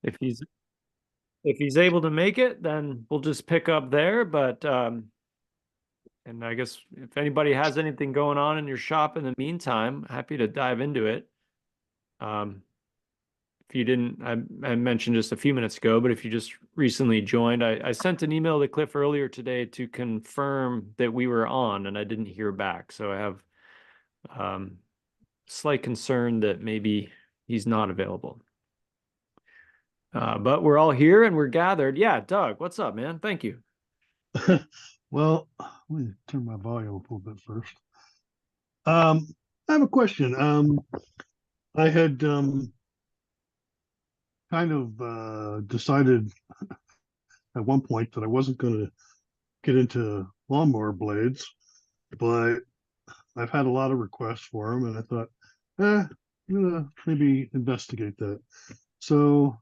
if he's able to make it, then we'll just pick up there. But and I guess if anybody has anything going on in your shop in the meantime, happy to dive into it. Um, if you didn't, I mentioned just a few minutes ago, but if you just recently joined, I sent an email to Cliff earlier today to confirm that we were on, and I didn't hear back. So I have slight concern that maybe he's not available. But we're all here and we're gathered. Yeah, Doug, what's up, man? Thank you. Well, let me turn my volume up a little bit first. I have a question. I had kind of decided at one point that I wasn't going to get into lawnmower blades, but I've had a lot of requests for them, and I thought, I'm gonna maybe investigate that. So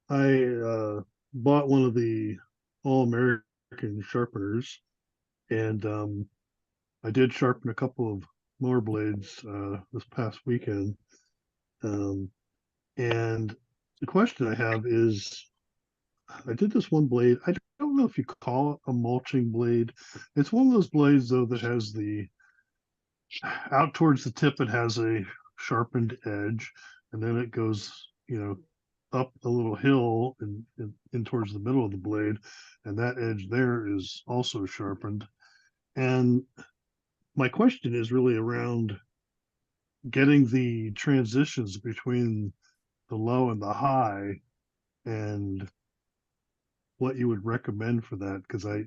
I bought one of the all-American sharpeners, and I did sharpen a couple of mower blades this past weekend. Um, and the question I have is, I did this one blade. I don't know if you call it a mulching blade. It's one of those blades though that has the out towards the tip. It has a sharpened edge, and then it goes, up a little hill and in towards the middle of the blade, and that edge there is also sharpened. And my question is really around getting the transitions between the low and the high, and what you would recommend for that, because I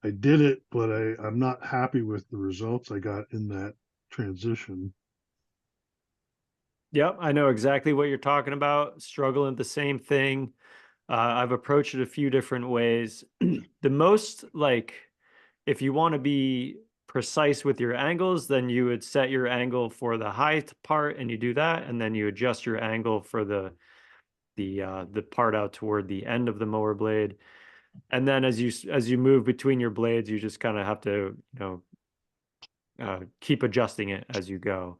did it, but I'm not happy with the results I got in that transition. Yep, I know exactly what you're talking about. Struggling with the same thing. I've approached it a few different ways. The most like, if you want to be precise with your angles, then you would set your angle for the high part and you do that, and then you adjust your angle for the part out toward the end of the mower blade. And then as you move between your blades, you just kind of have to, keep adjusting it as you go.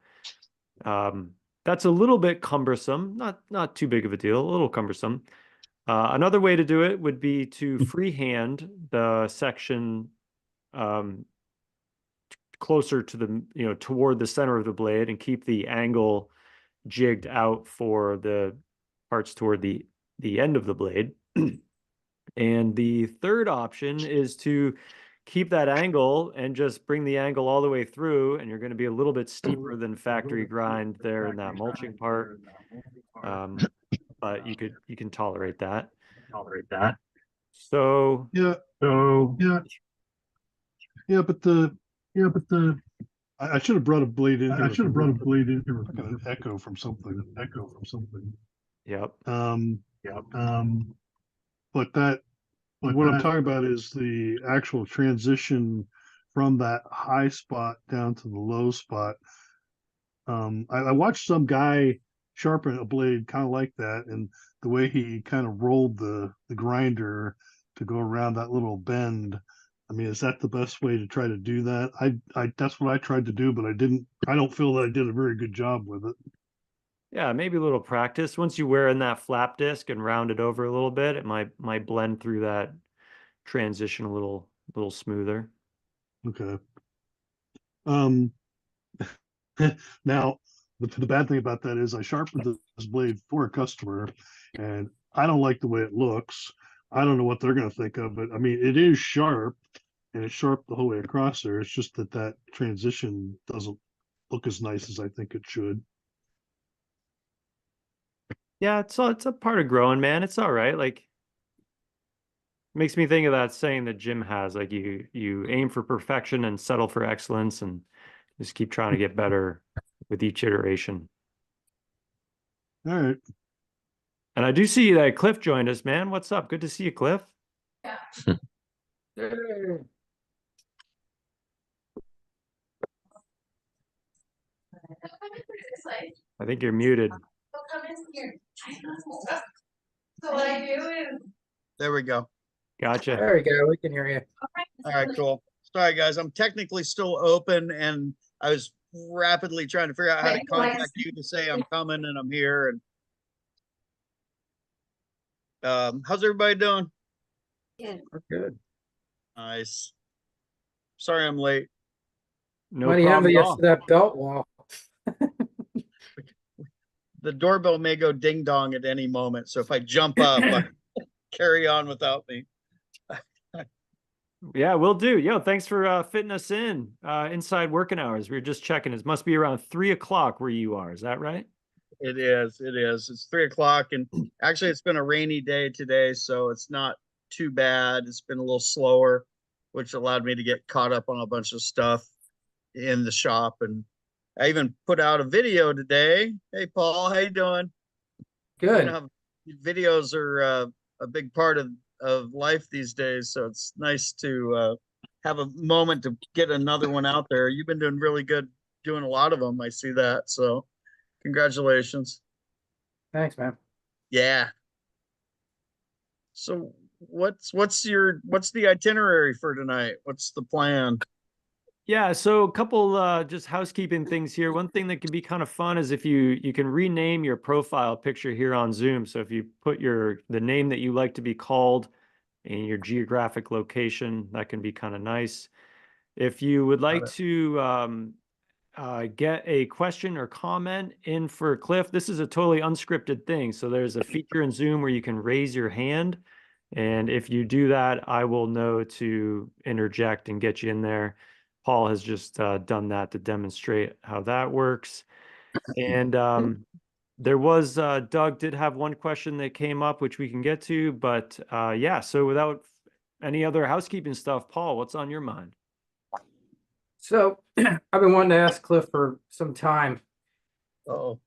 That's a little bit cumbersome, not too big of a deal, a little cumbersome. Another way to do it would be to freehand the section closer to the, toward the center of the blade and keep the angle jigged out for the parts toward the end of the blade. And the third option is to keep that angle and just bring the angle all the way through, and you're going to be a little bit steeper than factory grind there in that mulching part. But you can tolerate that. So Yeah, yeah, yeah, but the I should have brought a blade in here. I With should have brought a blade in here with like an echo from something. yep. Um, Yep. but that But what I'm that, talking about is the actual transition from that high spot down to the low spot. I watched some guy sharpen a blade kind of like that, and the way he kind of rolled the grinder to go around that little bend. I mean, is that the best way to try to do that? I that's what I tried to do, but I don't feel that I did a very good job with it. Yeah, maybe a little practice. Once you wear in that flap disc and round it over a little bit, it might blend through that transition a little smoother. Okay. Um, now the bad thing about that is I sharpened this blade for a customer, and I don't like the way it looks. I don't know what they're going to think of it. I mean, it is sharp, and it's sharp the whole way across there. It's just that that transition doesn't look as nice as I think it should. Yeah, it's a part of growing, man. It's all right. Like, makes me think of that saying that Jim has, like you aim for perfection and settle for excellence and just keep trying to get better with each iteration. All right. And I do see that Cliff joined us, man. What's up? Good to see you, Cliff. I think you're muted. So what I do is There we go. Gotcha. there we go. We can hear you. All right, cool. Sorry, guys. I'm technically still open, and I was rapidly trying to figure out how to contact you to say I'm coming and I'm here. And How's everybody doing? We're good. Nice. Sorry I'm late. No Mighty problem at envious all. of that belt wall. The doorbell may go ding dong at any moment, so if I jump up, carry on without me. Yeah, we'll do. Yo, thanks for fitting us in inside working hours. We were just checking. It must be around 3 o'clock where you are. Is that right? It is. It is. It's 3 o'clock, and actually, it's been a rainy day today, so it's not too bad. It's been a little slower, which allowed me to get caught up on a bunch of stuff in the shop. And I even put out a video today. Hey, Paul, how you doing? You know, Good. how videos are a big part of life these days, so it's nice to have a moment to get another one out there. You've been doing really good, doing a lot of them. I see that, so congratulations. Thanks, man. Yeah. So what's the itinerary for tonight? What's the plan? Yeah, so a couple just housekeeping things here. One thing that can be kind of fun is if you can rename your profile picture here on Zoom. So if you put the name that you like to be called and your geographic location, that can be kind of nice. If you would like to get a question or comment in for Cliff, this is a totally unscripted thing. So there's a feature in Zoom where you can raise your hand. And if you do that, I will know to interject and get you in there. Paul has just done that to demonstrate how that works. And there was, Doug did have one question that came up, which we can get to. But yeah, so without any other housekeeping stuff, Paul, what's on your mind? So I've been wanting to ask Cliff for some time. Oh,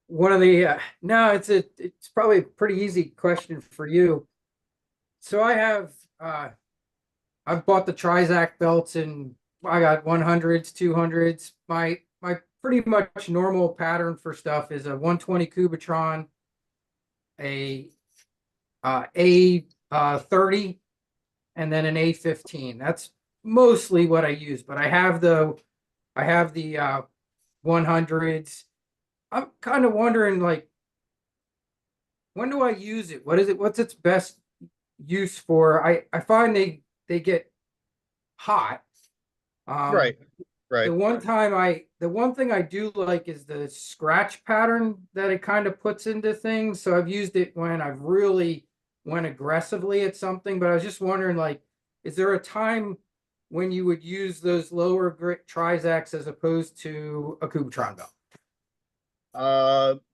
One of the no, it's probably a pretty easy question for you. So I've bought the Trizac belts and I got 100s, 200s. My pretty much normal pattern for stuff is a 120 Cubitron, a A30, and then an A15. That's mostly what I use, but I have the 100s. I'm kind of wondering, like, when do I use it? What's its best use for? I find they get hot. right, right. The one thing I do like is the scratch pattern that it kind of puts into things. So I've used it when I've really went aggressively at something, but I was just wondering, like, is there a time when you would use those lower grit Trizacs as opposed to a Cubitron belt?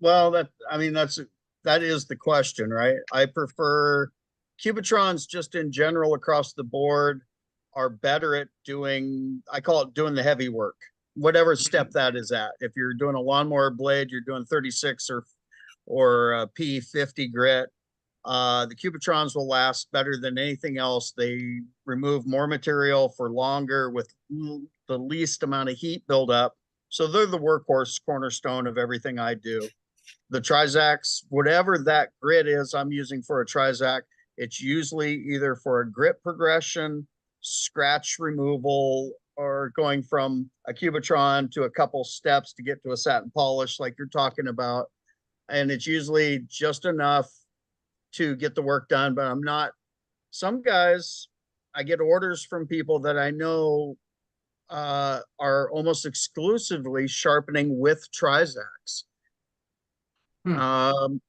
Well, that is the question, right? I prefer Cubitrons just in general across the board are better at doing, I call it doing the heavy work, whatever step that is at. If you're doing a lawnmower blade, you're doing 36 or P50 grit. The Cubitrons will last better than anything else. They remove more material for longer with the least amount of heat buildup. So they're the workhorse cornerstone of everything I do. The Trizacs, whatever that grit is I'm using for a Trizac, it's usually either for a grit progression, scratch removal, or going from a Cubitron to a couple steps to get to a satin polish like you're talking about. And it's usually just enough to get the work done, but I'm not, some guys, I get orders from people that I know are almost exclusively sharpening with Trizacs.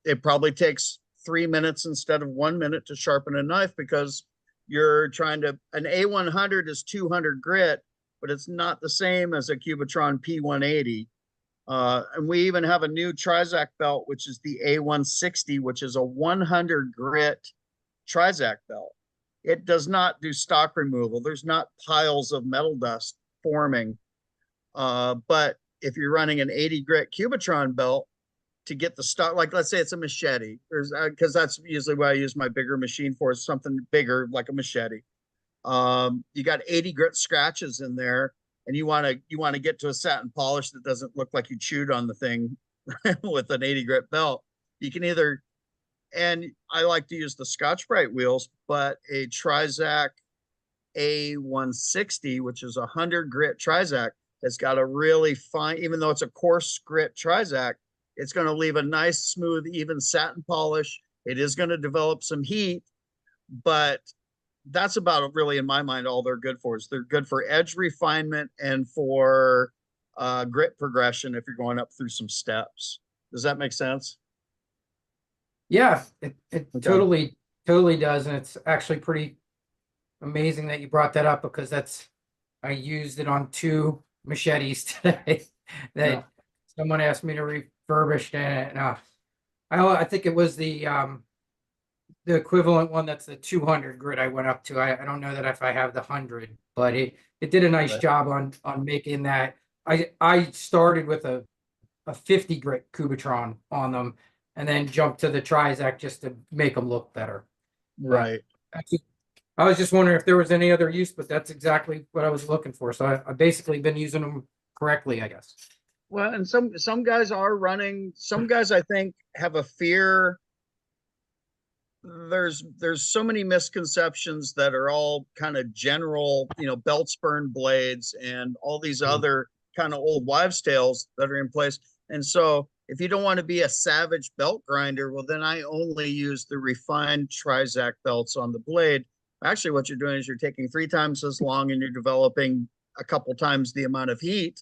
It probably takes 3 minutes instead of 1 minute to sharpen a knife because you're trying to, an A100 is 200 grit, but it's not the same as a Cubitron P180. And we even have a new Trizac belt, which is the A160, which is a 100 grit Trizac belt. It does not do stock removal. There's not piles of metal dust forming. But if you're running an 80 grit Cubitron belt to get the stock, like let's say it's a machete, because that's usually what I use my bigger machine for, is something bigger like a machete. You got 80 grit scratches in there, and you want to get to a satin polish that doesn't look like you chewed on the thing with an 80 grit belt. You can either, and I like to use the Scotch-Brite wheels, but a Trizac A160, which is a 100 grit Trizac, has got a really fine, even though it's a coarse grit Trizac, it's going to leave a nice, smooth, even satin polish. It is going to develop some heat, but that's about really, in my mind, all they're good for. Is they're good for edge refinement and for grit progression if you're going up through some steps. Does that make sense? Yeah, it Okay. totally does. And it's actually pretty amazing that you brought that up, because I used it on 2 machetes today that Yeah. someone asked me to refurbish, and I think it was the equivalent one that's the 200 grit I went up to. I don't know that if I have the 100, but it did a nice Right. job on making that. I started with a 50 grit Cubitron on them, and then jumped to the Trizac just to make them look better. But Right. actually, I was just wondering if there was any other use, but that's exactly what I was looking for. So I basically been using them correctly, I guess. Well, and some guys are running. Some guys, I think, have a fear. There's so many misconceptions that are all kind of general, belt spurn blades and all these other kind of old wives' tales that are in place. And so if you don't want to be a savage belt grinder, well, then I only use the refined Trizac belts on the blade. Actually, what you're doing is you're taking 3 times as long and you're developing a couple times the amount of heat.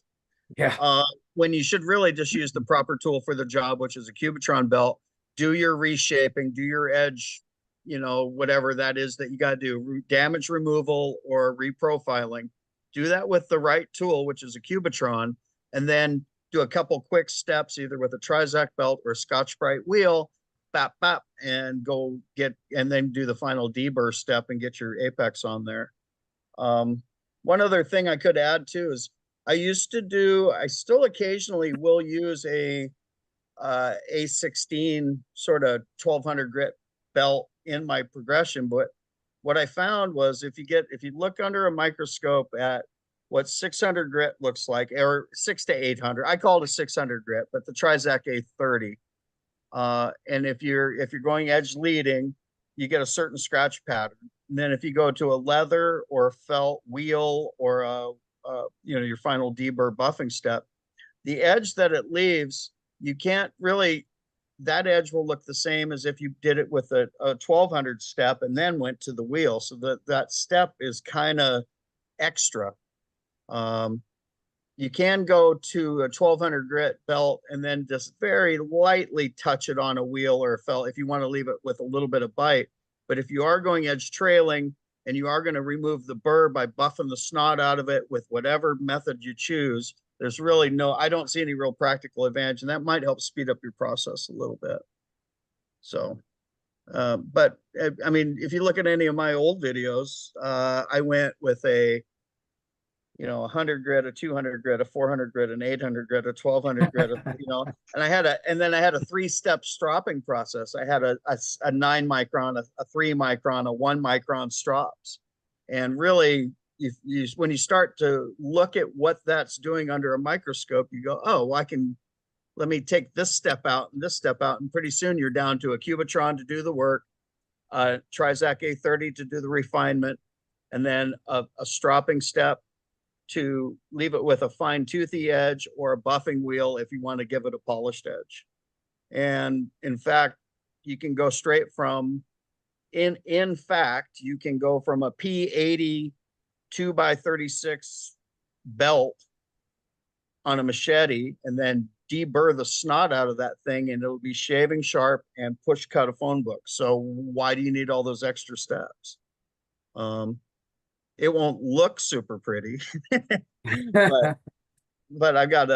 Yeah. When you should really just use the proper tool for the job, which is a Cubitron belt. Do your reshaping, do your edge, whatever that is that you got to do, damage removal or reprofiling. Do that with the right tool, which is a Cubitron, and then do a couple quick steps, either with a Trizac belt or a Scotch-Brite wheel, bap, bap, and and then do the final deburr step and get your apex on there. One other thing I could add too is I still occasionally will use a A16 sort of 1200 grit belt in my progression. But what I found was if you look under a microscope at what 600 grit looks like, or 6 to 800, I call it a 600 grit, but the Trizac A30. And if you're going edge leading, you get a certain scratch pattern. And then if you go to a leather or felt wheel or your final deburr buffing step, the edge that it leaves, you can't really, that edge will look the same as if you did it with a 1200 step and then went to the wheel. So that step is kind of extra. You can go to a 1200 grit belt and then just very lightly touch it on a wheel or a felt if you want to leave it with a little bit of bite. But if you are going edge trailing and you are going to remove the burr by buffing the snot out of it with whatever method you choose, there's really I don't see any real practical advantage, and that might help speed up your process a little bit. So, but I mean, if you look at any of my old videos, I went with a 100 grit, a 200 grit, a 400 grit, an 800 grit, a 1200 grit, and then I had a 3-step stropping process. I had a 9 micron, a 3 micron, a 1 micron strops. And really, when you start to look at what that's doing under a microscope, you go, oh, well, let me take this step out and this step out. And pretty soon you're down to a Cubitron to do the work, Trizac A30 to do the refinement, and then a stropping step to leave it with a fine toothy edge or a buffing wheel if you want to give it a polished edge. And in fact, you can go straight from, in fact, you can go from a P80 2x36 belt on a machete and then deburr the snot out of that thing, and it'll be shaving sharp and push cut a phone book. So why do you need all those extra steps? It won't look super pretty, but I got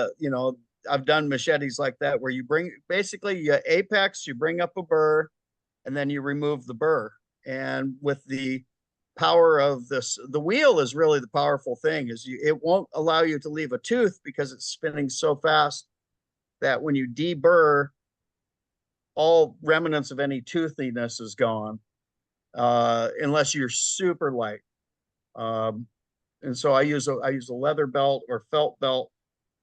I've done machetes like that where you basically you apex, you bring up a burr, and then you remove the burr. And with the power of the wheel is really the powerful thing, is it won't allow you to leave a tooth because it's spinning so fast that when you deburr, all remnants of any toothiness is gone, unless you're super light. And so I use a leather belt or felt belt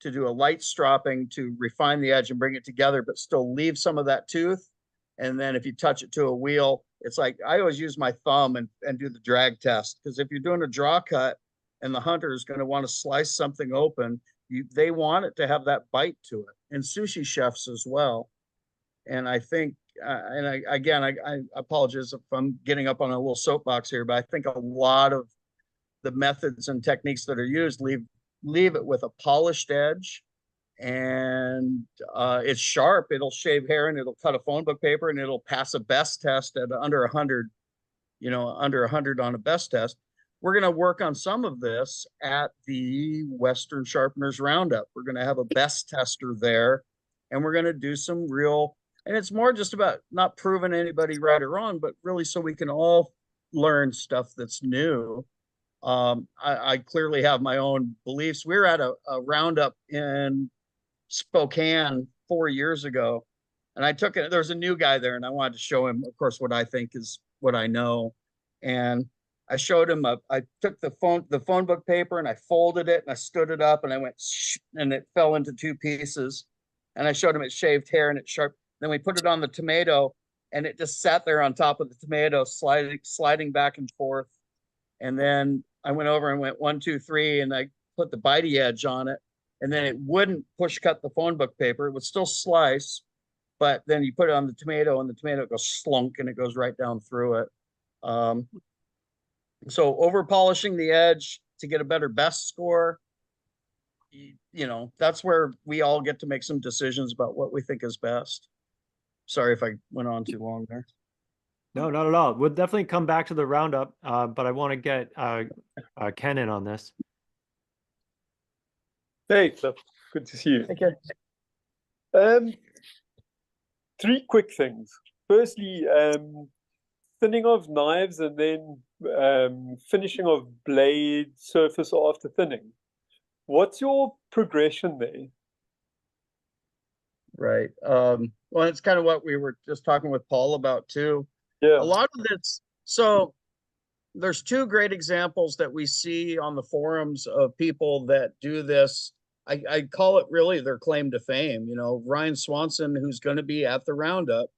to do a light stropping to refine the edge and bring it together, but still leave some of that tooth. And then if you touch it to a wheel, it's like I always use my thumb and do the drag test, because if you're doing a draw cut and the hunter is going to want to slice something open, they want it to have that bite to it, and sushi chefs as well. And I think I apologize if I'm getting up on a little soapbox here, but I think a lot of the methods and techniques that are used leave it with a polished edge, and it's sharp. It'll shave hair and it'll cut a phone book paper and it'll pass a best test at under 100, under 100 on a best test. We're going to work on some of this at the Western Sharpeners Roundup. We're going to have a best tester there, and we're going to do some real, and it's more just about not proving anybody right or wrong, but really so we can all learn stuff that's new. I clearly have my own beliefs. We were at a roundup in Spokane 4 years ago, and I took it. There was a new guy there, and I wanted to show him, of course, what I think is what I know. And I showed him. I took the phone book paper, and I folded it, and I stood it up, and I went, and it fell into two pieces. And I showed him it shaved hair and it's sharp. Then we put it on the tomato, and it just sat there on top of the tomato, sliding back and forth. And then I went over and went 1, 2, 3, and I put the bitey edge on it, and then it wouldn't push cut the phone book paper. It would still slice, but then you put it on the tomato, and the tomato goes slunk, and it goes right down through it. So over polishing the edge to get a better best score, that's where we all get to make some decisions about what we think is best. Sorry if I went on too long there. No, not at all. We'll definitely come back to the roundup, but I want to get Ken in on this. Hey, Cliff. Good to see you. Okay. 3 quick things. Firstly, thinning of knives and then finishing of blade surface after thinning. What's your progression there? Right. Well, it's kind of what we were just talking with Paul about too. Yeah. A lot of it's, so there's 2 great examples that we see on the forums of people that do this. I call it really their claim to fame. Ryan Swanson, who's going to be at the Roundup.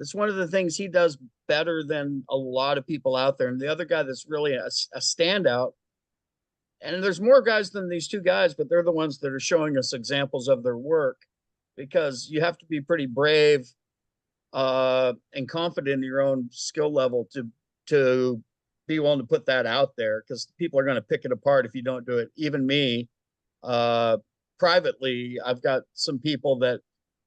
It's one of the things he does better than a lot of people out there. And the other guy that's really a standout, and there's more guys than these 2 guys, but they're the ones that are showing us examples of their work, because you have to be pretty brave and confident in your own skill level to be willing to put that out there, because people are going to pick it apart if you don't do it. Even me, privately, I've got some people that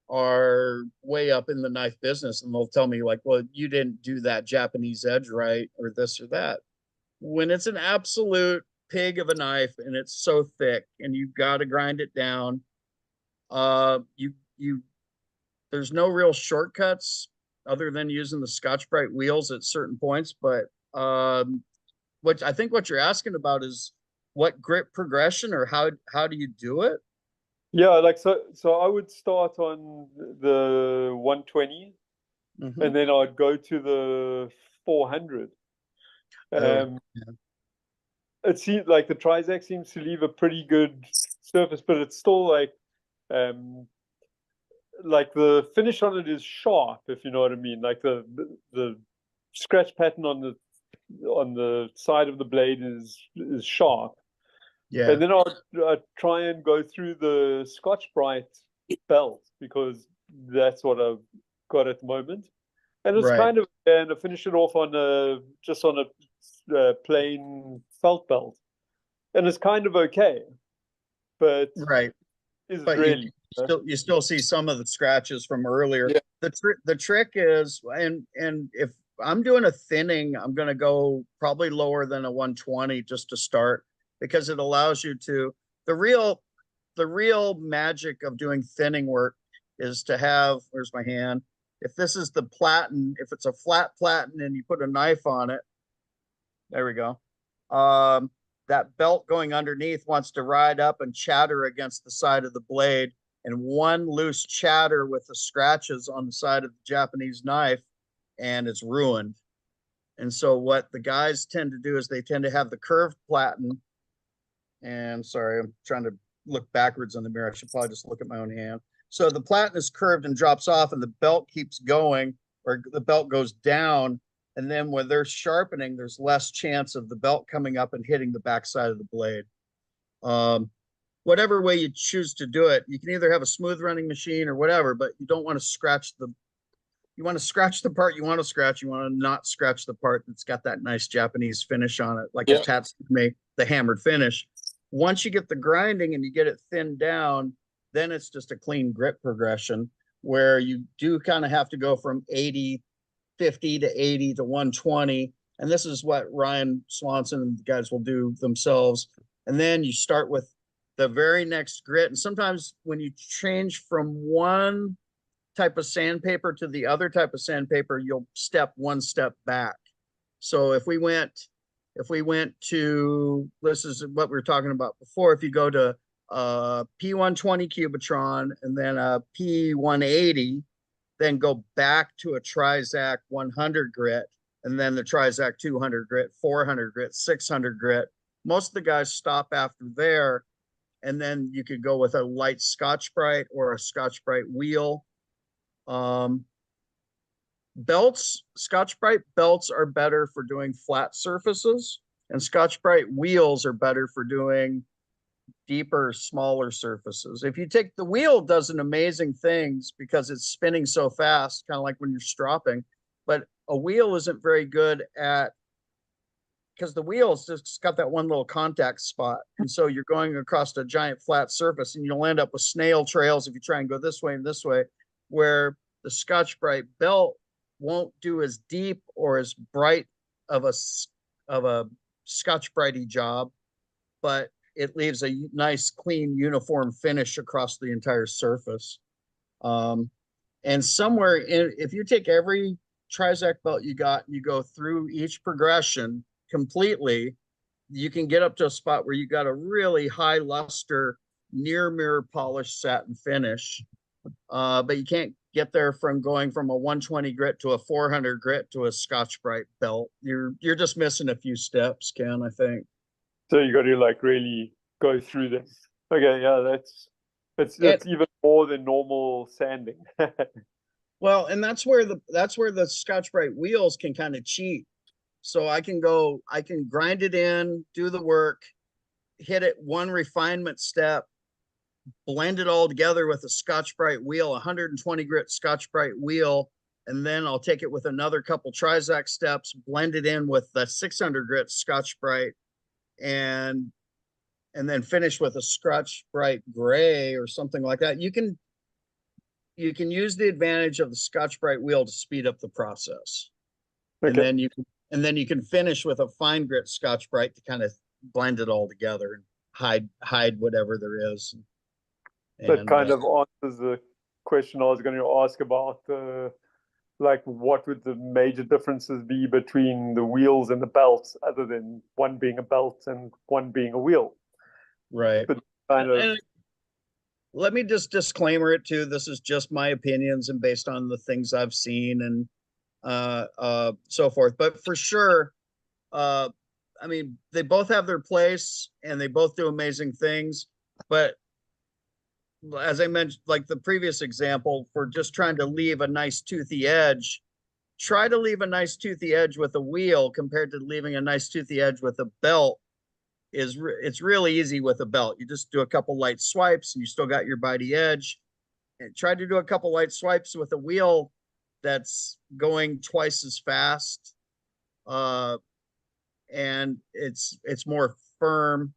are way up in the knife business, and they'll tell me like, well, you didn't do that Japanese edge right, or this or that. When it's an absolute pig of a knife and it's so thick and you've got to grind it down, there's no real shortcuts other than using the Scotch-Brite wheels at certain points. But what I think what you're asking about is what grip progression, or how do you do it? Yeah, like so I would start on the 120, and then I'd go to the 400. Yeah. It seems like the Trizac seems to leave a pretty good surface, but it's still like the finish on it is sharp, if you know what I mean. Like the scratch pattern on the side of the blade is sharp. Yeah. And then I'd try and go through the Scotch-Brite belt, because that's what I've got at the moment. And it's kind of, and I finish it off on a plain felt belt, and it's kind of okay, but is but really you still see some of the scratches from earlier. Yeah. The trick is, and if I'm doing a thinning, I'm going to go probably lower than a 120 just to start, because it allows you to, the real magic of doing thinning work is to have, where's my hand? If this is the platen, if it's a flat platen and you put a knife on it, there we go. That belt going underneath wants to ride up and chatter against the side of the blade, and one loose chatter with the scratches on the side of the Japanese knife, and it's ruined. And so what the guys tend to do is they tend to have the curved platen. And sorry, I'm trying to look backwards on the mirror. I should probably just look at my own hand. So the platen is curved and drops off, and the belt keeps going, or the belt goes down. And then when they're sharpening, there's less chance of the belt coming up and hitting the backside of the blade. Whatever way you choose to do it, you can either have a smooth running machine or whatever, but you don't want to scratch you want to scratch the part you want to scratch. You want to not scratch the part that's got that nice Japanese finish on it, like a Tatsumi, the hammered finish. Once you get the grinding and you get it thinned down, then it's just a clean grit progression where you do kind of have to go from 50 to 80 to 120. And this is what Ryan Swanson and the guys will do themselves. And then you start with the very next grit. And sometimes when you change from one type of sandpaper to the other type of sandpaper, you'll step one step back. So if we went to, this is what we were talking about before, if you go to P120 Cubitron and then a P180, then go back to a Trizac 100 grit, and then the Trizac 200 grit, 400 grit, 600 grit. Most of the guys stop after there, and then you could go with a light Scotch-Brite or a Scotch-Brite wheel. Belts, Scotch-Brite belts are better for doing flat surfaces, and Scotch-Brite wheels are better for doing deeper, smaller surfaces. If you take the wheel, does an amazing things because it's spinning so fast, kind of like when you're stropping, but a wheel isn't very good at, because the wheel's just got that one little contact spot. And so you're going across a giant flat surface and you'll end up with snail trails if you try and go this way and this way, where the Scotch-Brite belt won't do as deep or as bright of a Scotch-Brite job, but it leaves a nice, clean, uniform finish across the entire surface. And somewhere in, if you take every Trizac belt you got and you go through each progression completely, you can get up to a spot where you got a really high luster, near mirror polished satin finish. But you can't get there from going from a 120 grit to a 400 grit to a Scotch-Brite belt. You're just missing a few steps, Ken, I think. So you got to like really go through this. Okay, yeah, that's even more than normal sanding. Well, and that's where the Scotch-Brite wheels can kind of cheat. So I can grind it in, do the work, hit it one refinement step, blend it all together with a Scotch-Brite wheel, 120 grit Scotch-Brite wheel, and then I'll take it with another couple Trizac steps, blend it in with the 600 grit Scotch-Brite, and then finish with a Scotch-Brite gray or something like that. You can use the advantage of the Scotch-Brite wheel to speed up the process. Okay. And then you can finish with a fine grit Scotch-Brite to kind of blend it all together and hide whatever there is. That kind of answers the question I was going to ask about like what would the major differences be between the wheels and the belts, other than one being a belt and one being a wheel? Right. But kind of. And let me just disclaimer it too. This is just my opinions and based on the things I've seen and so forth. But for sure, I mean, they both have their place and they both do amazing things. But as I mentioned, like the previous example, for just trying to leave a nice toothy edge, try to leave a nice toothy edge with a wheel compared to leaving a nice toothy edge with a belt. It's really easy with a belt. You just do a couple light swipes and you still got your bitey edge. And try to do a couple light swipes with a wheel that's going twice as fast. And it's more firm.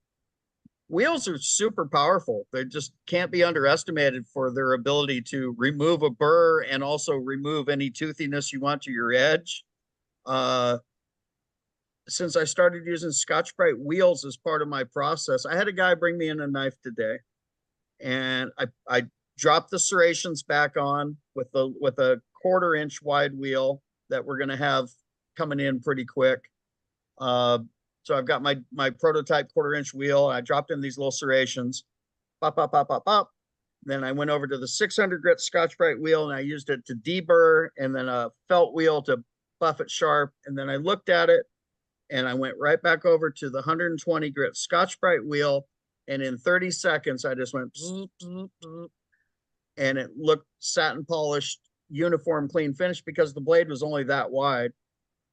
Wheels are super powerful. They just can't be underestimated for their ability to remove a burr and also remove any toothiness you want to your edge. Since I started using Scotch-Brite wheels as part of my process, I had a guy bring me in a knife today, and I dropped the serrations back on with a 1/4 inch wide wheel that we're going to have coming in pretty quick. So I've got my prototype 1/4 inch wheel. I dropped in these little serrations, pop, pop, pop, pop, pop. Then I went over to the 600 grit Scotch-Brite wheel and I used it to deburr, and then a felt wheel to buff it sharp. And then I looked at it and I went right back over to the 120 grit Scotch-Brite wheel. And in 30 seconds, I just went bzz, bzz, bzz, and it looked satin polished, uniform, clean finish because the blade was only that wide.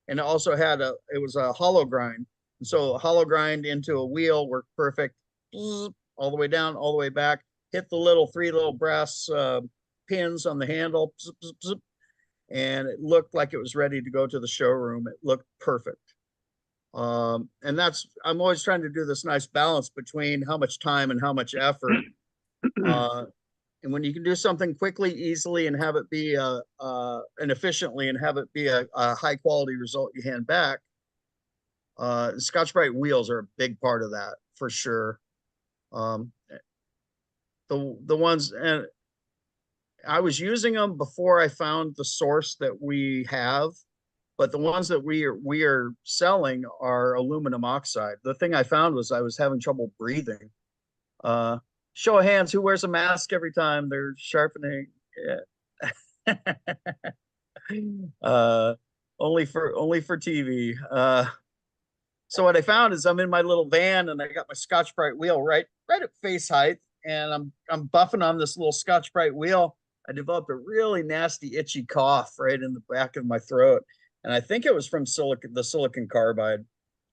And it also had it was a hollow grind. And so a hollow grind into a wheel worked perfect, bzz, all the way down, all the way back, hit the 3 little brass pins on the handle, bzz, bzz, bzz, and it looked like it was ready to go to the showroom. It looked perfect. And I'm always trying to do this nice balance between how much time and how much effort. And when you can do something quickly, easily, and have it be and efficiently, and have it be a high quality result you hand back, Scotch-Brite wheels are a big part of that for sure. The ones, and I was using them before I found the source that we have, but the ones that we are selling are aluminum oxide. The thing I found was I was having trouble breathing. Show of hands, who wears a mask every time they're sharpening? Yeah. Only for TV. So what I found is I'm in my little van and I got my Scotch-Brite wheel right at face height, and I'm buffing on this little Scotch-Brite wheel. I developed a really nasty itchy cough right in the back of my throat, and I think it was from the silicon carbide.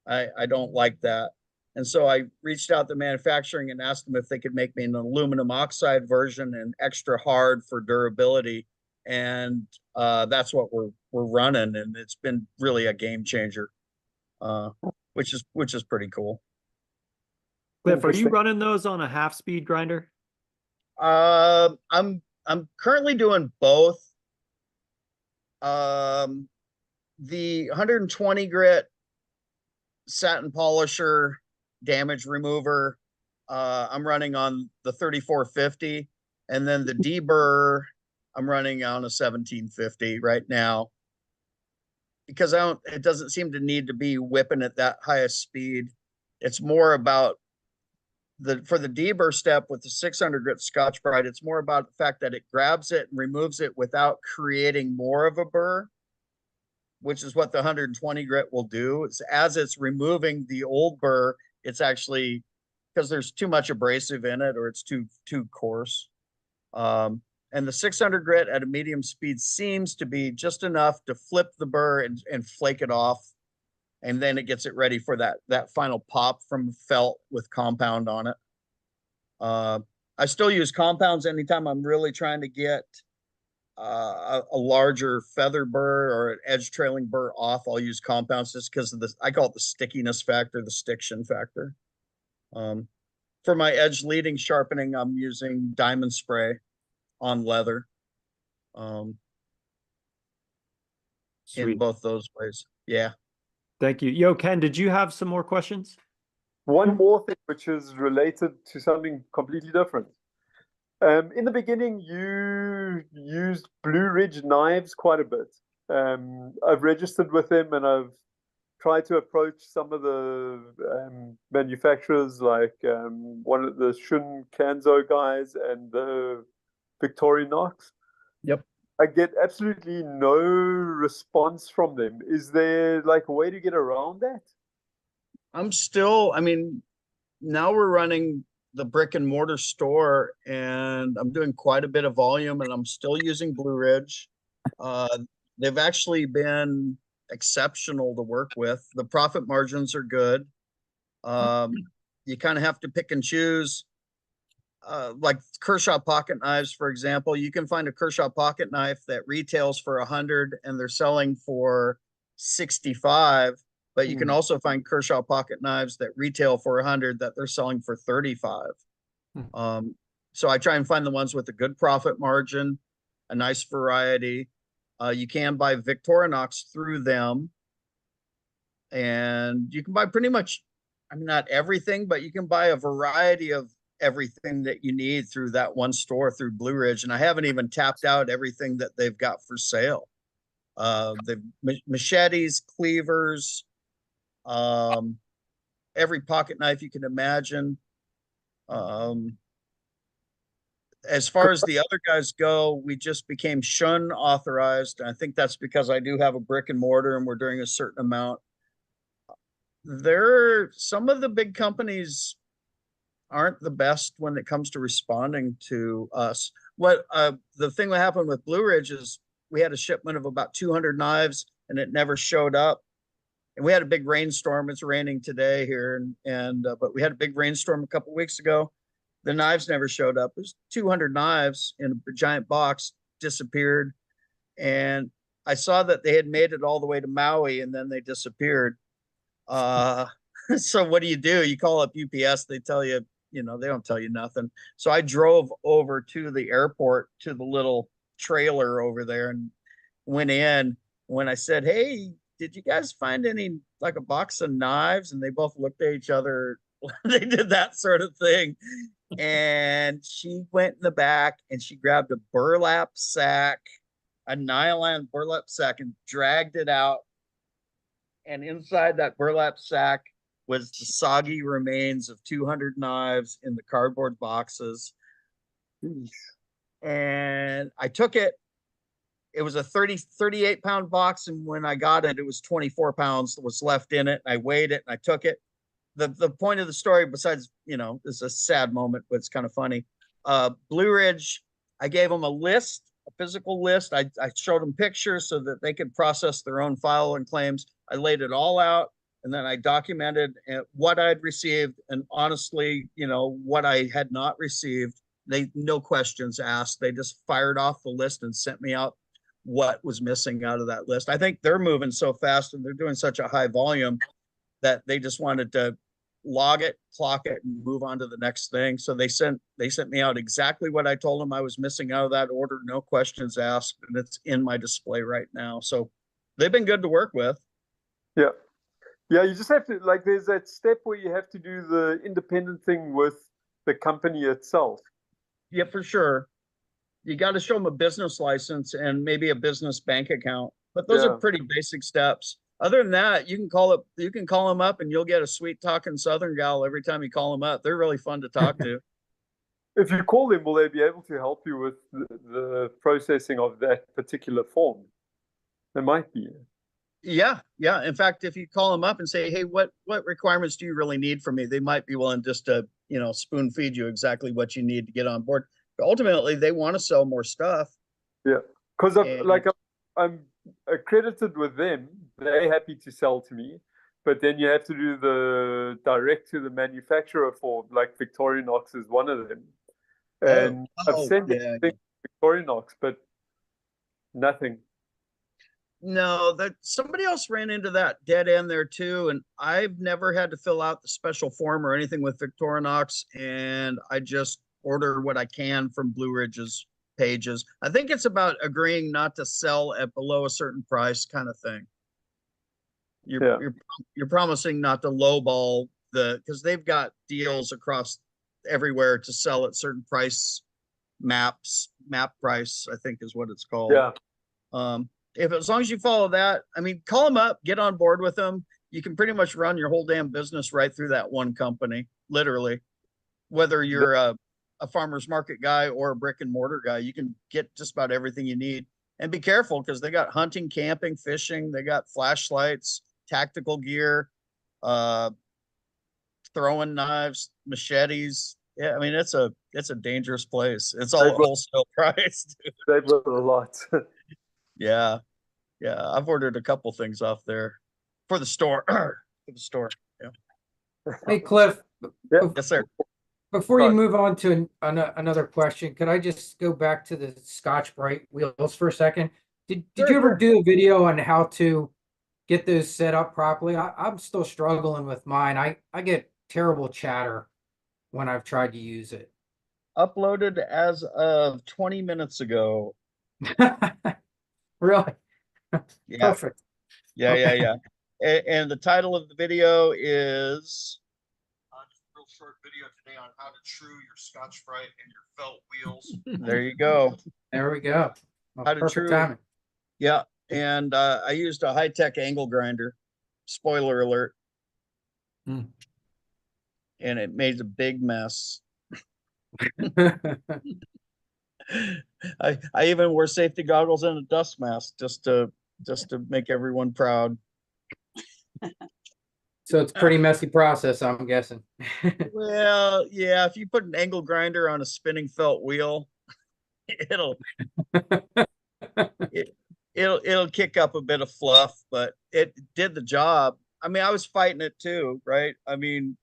I don't like that. And so I reached out to manufacturing and asked them if they could make me an aluminum oxide version and extra hard for durability. And that's what we're running, and it's been really a game changer, which is pretty cool. Cliff, are you running those on a half-speed grinder? I'm currently doing both. The 120 grit satin polisher damage remover, I'm running on the 3450, and then the deburr I'm running on a 1750 right now, because it doesn't seem to need to be whipping at that highest speed. It's more about for the deburr step with the 600 grit Scotch-Brite, it's more about the fact that it grabs it and removes it without creating more of a burr, which is what the 120 grit will do. As it's removing the old burr, it's actually, because there's too much abrasive in it or it's too coarse. And the 600 grit at a medium speed seems to be just enough to flip the burr and flake it off. And then it gets it ready for that final pop from felt with compound on it. I still use compounds anytime I'm really trying to get a larger feather burr or an edge trailing burr off. I'll use compounds just because of this. I call it the stickiness factor, the stiction factor. For my edge leading sharpening, I'm using diamond spray on leather. In both those ways. Yeah. Thank you. Yo, Ken, did you have some more questions? One more thing, which is related to something completely different. In the beginning, you used Blue Ridge knives quite a bit. I've registered with them, and I've tried to approach some of the manufacturers, like one of the Shun Kanzo guys and the Victorinox. Yep. I get absolutely no response from them. Is there like a way to get around that? I mean, now we're running the brick and mortar store, and I'm doing quite a bit of volume, and I'm still using Blue Ridge. They've actually been exceptional to work with. The profit margins are good. You kind of have to pick and choose. Like Kershaw pocket knives, for example, you can find a Kershaw pocket knife that retails for 100 and they're selling for 65, but you can also find Kershaw pocket knives that retail for 100 that they're selling for 35. So I try and find the ones with a good profit margin, a nice variety. You can buy Victorinox through them, and you can buy pretty much, I mean, not everything, but you can buy a variety of everything that you need through that one store, through Blue Ridge. And I haven't even tapped out everything that they've got for sale. The machetes, cleavers, every pocket knife you can imagine. As far as the other guys go, we just became Shun authorized. I think that's because I do have a brick and mortar and we're doing a certain amount. Some of the big companies aren't the best when it comes to responding to us. The thing that happened with Blue Ridge is we had a shipment of about 200 knives and it never showed up. And we had a big rainstorm. It's raining today here, but we had a big rainstorm a couple weeks ago. The knives never showed up. There's 200 knives in a giant box, disappeared. And I saw that they had made it all the way to Maui and then they disappeared. So what do? You call up UPS, they tell you, they don't tell you nothing. So I drove over to the airport to the little trailer over there and went in. When I said, "Hey, did you guys find any, like, a box of knives?" And they both looked at each other. They did that sort of thing. And she went in the back and she grabbed a burlap sack, a nylon burlap sack, and dragged it out. And inside that burlap sack was the soggy remains of 200 knives in the cardboard boxes. And I took it. It was a 38-pound box. And when I got it, it was 24 pounds that was left in it. I weighed it and I took it. The point of the story, besides, it's a sad moment, but it's kind of funny. Blue Ridge, I gave them a list, a physical list. I showed them pictures so that they could process their own file and claims. I laid it all out, and then I documented what I'd received, and honestly, what I had not received. They, no questions asked. They just fired off the list and sent me out what was missing out of that list. I think they're moving so fast and they're doing such a high volume that they just wanted to log it, clock it, and move on to the next thing. So they sent me out exactly what I told them I was missing out of that order, no questions asked, and it's in my display right now. So they've been good to work with. Yeah. Yeah, you just have to, like, there's that step where you have to do the independent thing with the company itself. Yeah, for sure. You got to show them a business license and maybe a business bank account, but those are pretty basic steps. Other than that, you can call them up and you'll get a sweet talking Southern gal every time you call them up. They're really fun to talk to. If you call them, will they be able to help you with the processing of that particular form? They might be. Yeah. In fact, if you call them up and say, "Hey, what requirements do you really need from me?" They might be willing just to, spoon feed you exactly what you need to get on board. But ultimately, they want to sell more stuff. Yeah, because I'm accredited with them. They're happy to sell to me, but then you have to do the direct to the manufacturer form, like Victorinox is one of them. And I've sent Victorinox, but nothing. No, that somebody else ran into that dead end there too, and I've never had to fill out the special form or anything with Victorinox, and I just order what I can from Blue Ridge's pages. I think it's about agreeing not to sell at below a certain price, kind of thing. You're promising not to lowball because they've got deals across everywhere to sell at certain price map price, I think is what it's called. Yeah. As long as you follow that, I mean, call them up, get on board with them. You can pretty much run your whole damn business right through that one company, literally. Whether you're a farmer's market guy or a brick and mortar guy, you can get just about everything you need. And be careful because they got hunting, camping, fishing. They got flashlights, tactical gear, throwing knives, machetes. Yeah, I mean, it's a dangerous place. It's all wholesale price. They've got a lot. Yeah. I've ordered a couple things off there for the store. Yeah. Hey, Cliff. Yes, sir. Before you move on to another question, could I just go back to the Scotch-Brite wheels for a second? Did you ever do a video on how to get those set up properly? I'm still struggling with mine. I get terrible chatter when I've tried to use it. Uploaded as of 20 minutes ago. Really? Yeah. Perfect. Yeah, Okay. yeah. And the title of the video is just a real short video today on how to true your Scotch-Brite and your felt wheels. There you go. There we go. Well, How to perfect true. timing. Yeah. And I used a high-tech angle grinder. Spoiler alert. And it made a big mess. I even wore safety goggles and a dust mask just to make everyone proud. So it's a pretty messy process, I'm guessing. Well, yeah, if you put an angle grinder on a spinning felt wheel, it'll kick up a bit of fluff, but it did the job. I mean, I was fighting it too, right? I mean,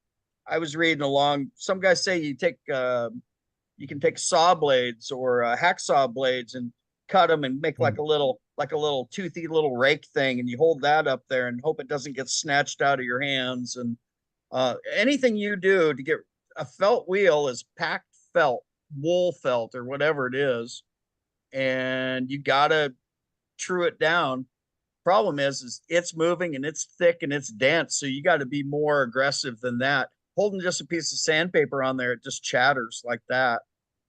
I was reading along. Some guys say you can take saw blades or hacksaw blades and cut them and make like a little like a little toothy little rake thing, and you hold that up there and hope it doesn't get snatched out of your hands. And anything you do to get a felt wheel is packed felt, wool felt, or whatever it is, and you gotta true it down. Problem is it's moving and it's thick and it's dense, so you got to be more aggressive than that. Holding just a piece of sandpaper on there, it just chatters like that.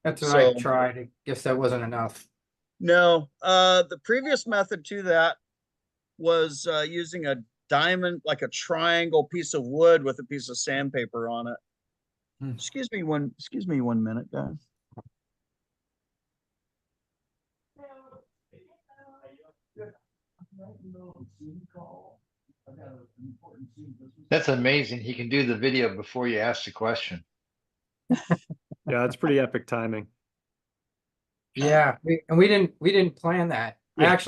That's what I So tried. I guess that wasn't enough. no, the previous method to that was using a diamond, like a triangle piece of wood with a piece of sandpaper on it. Excuse me one minute, guys. That's amazing. He can do the video before you ask the question. Yeah, it's pretty epic timing. Yeah, we didn't plan that. Yeah.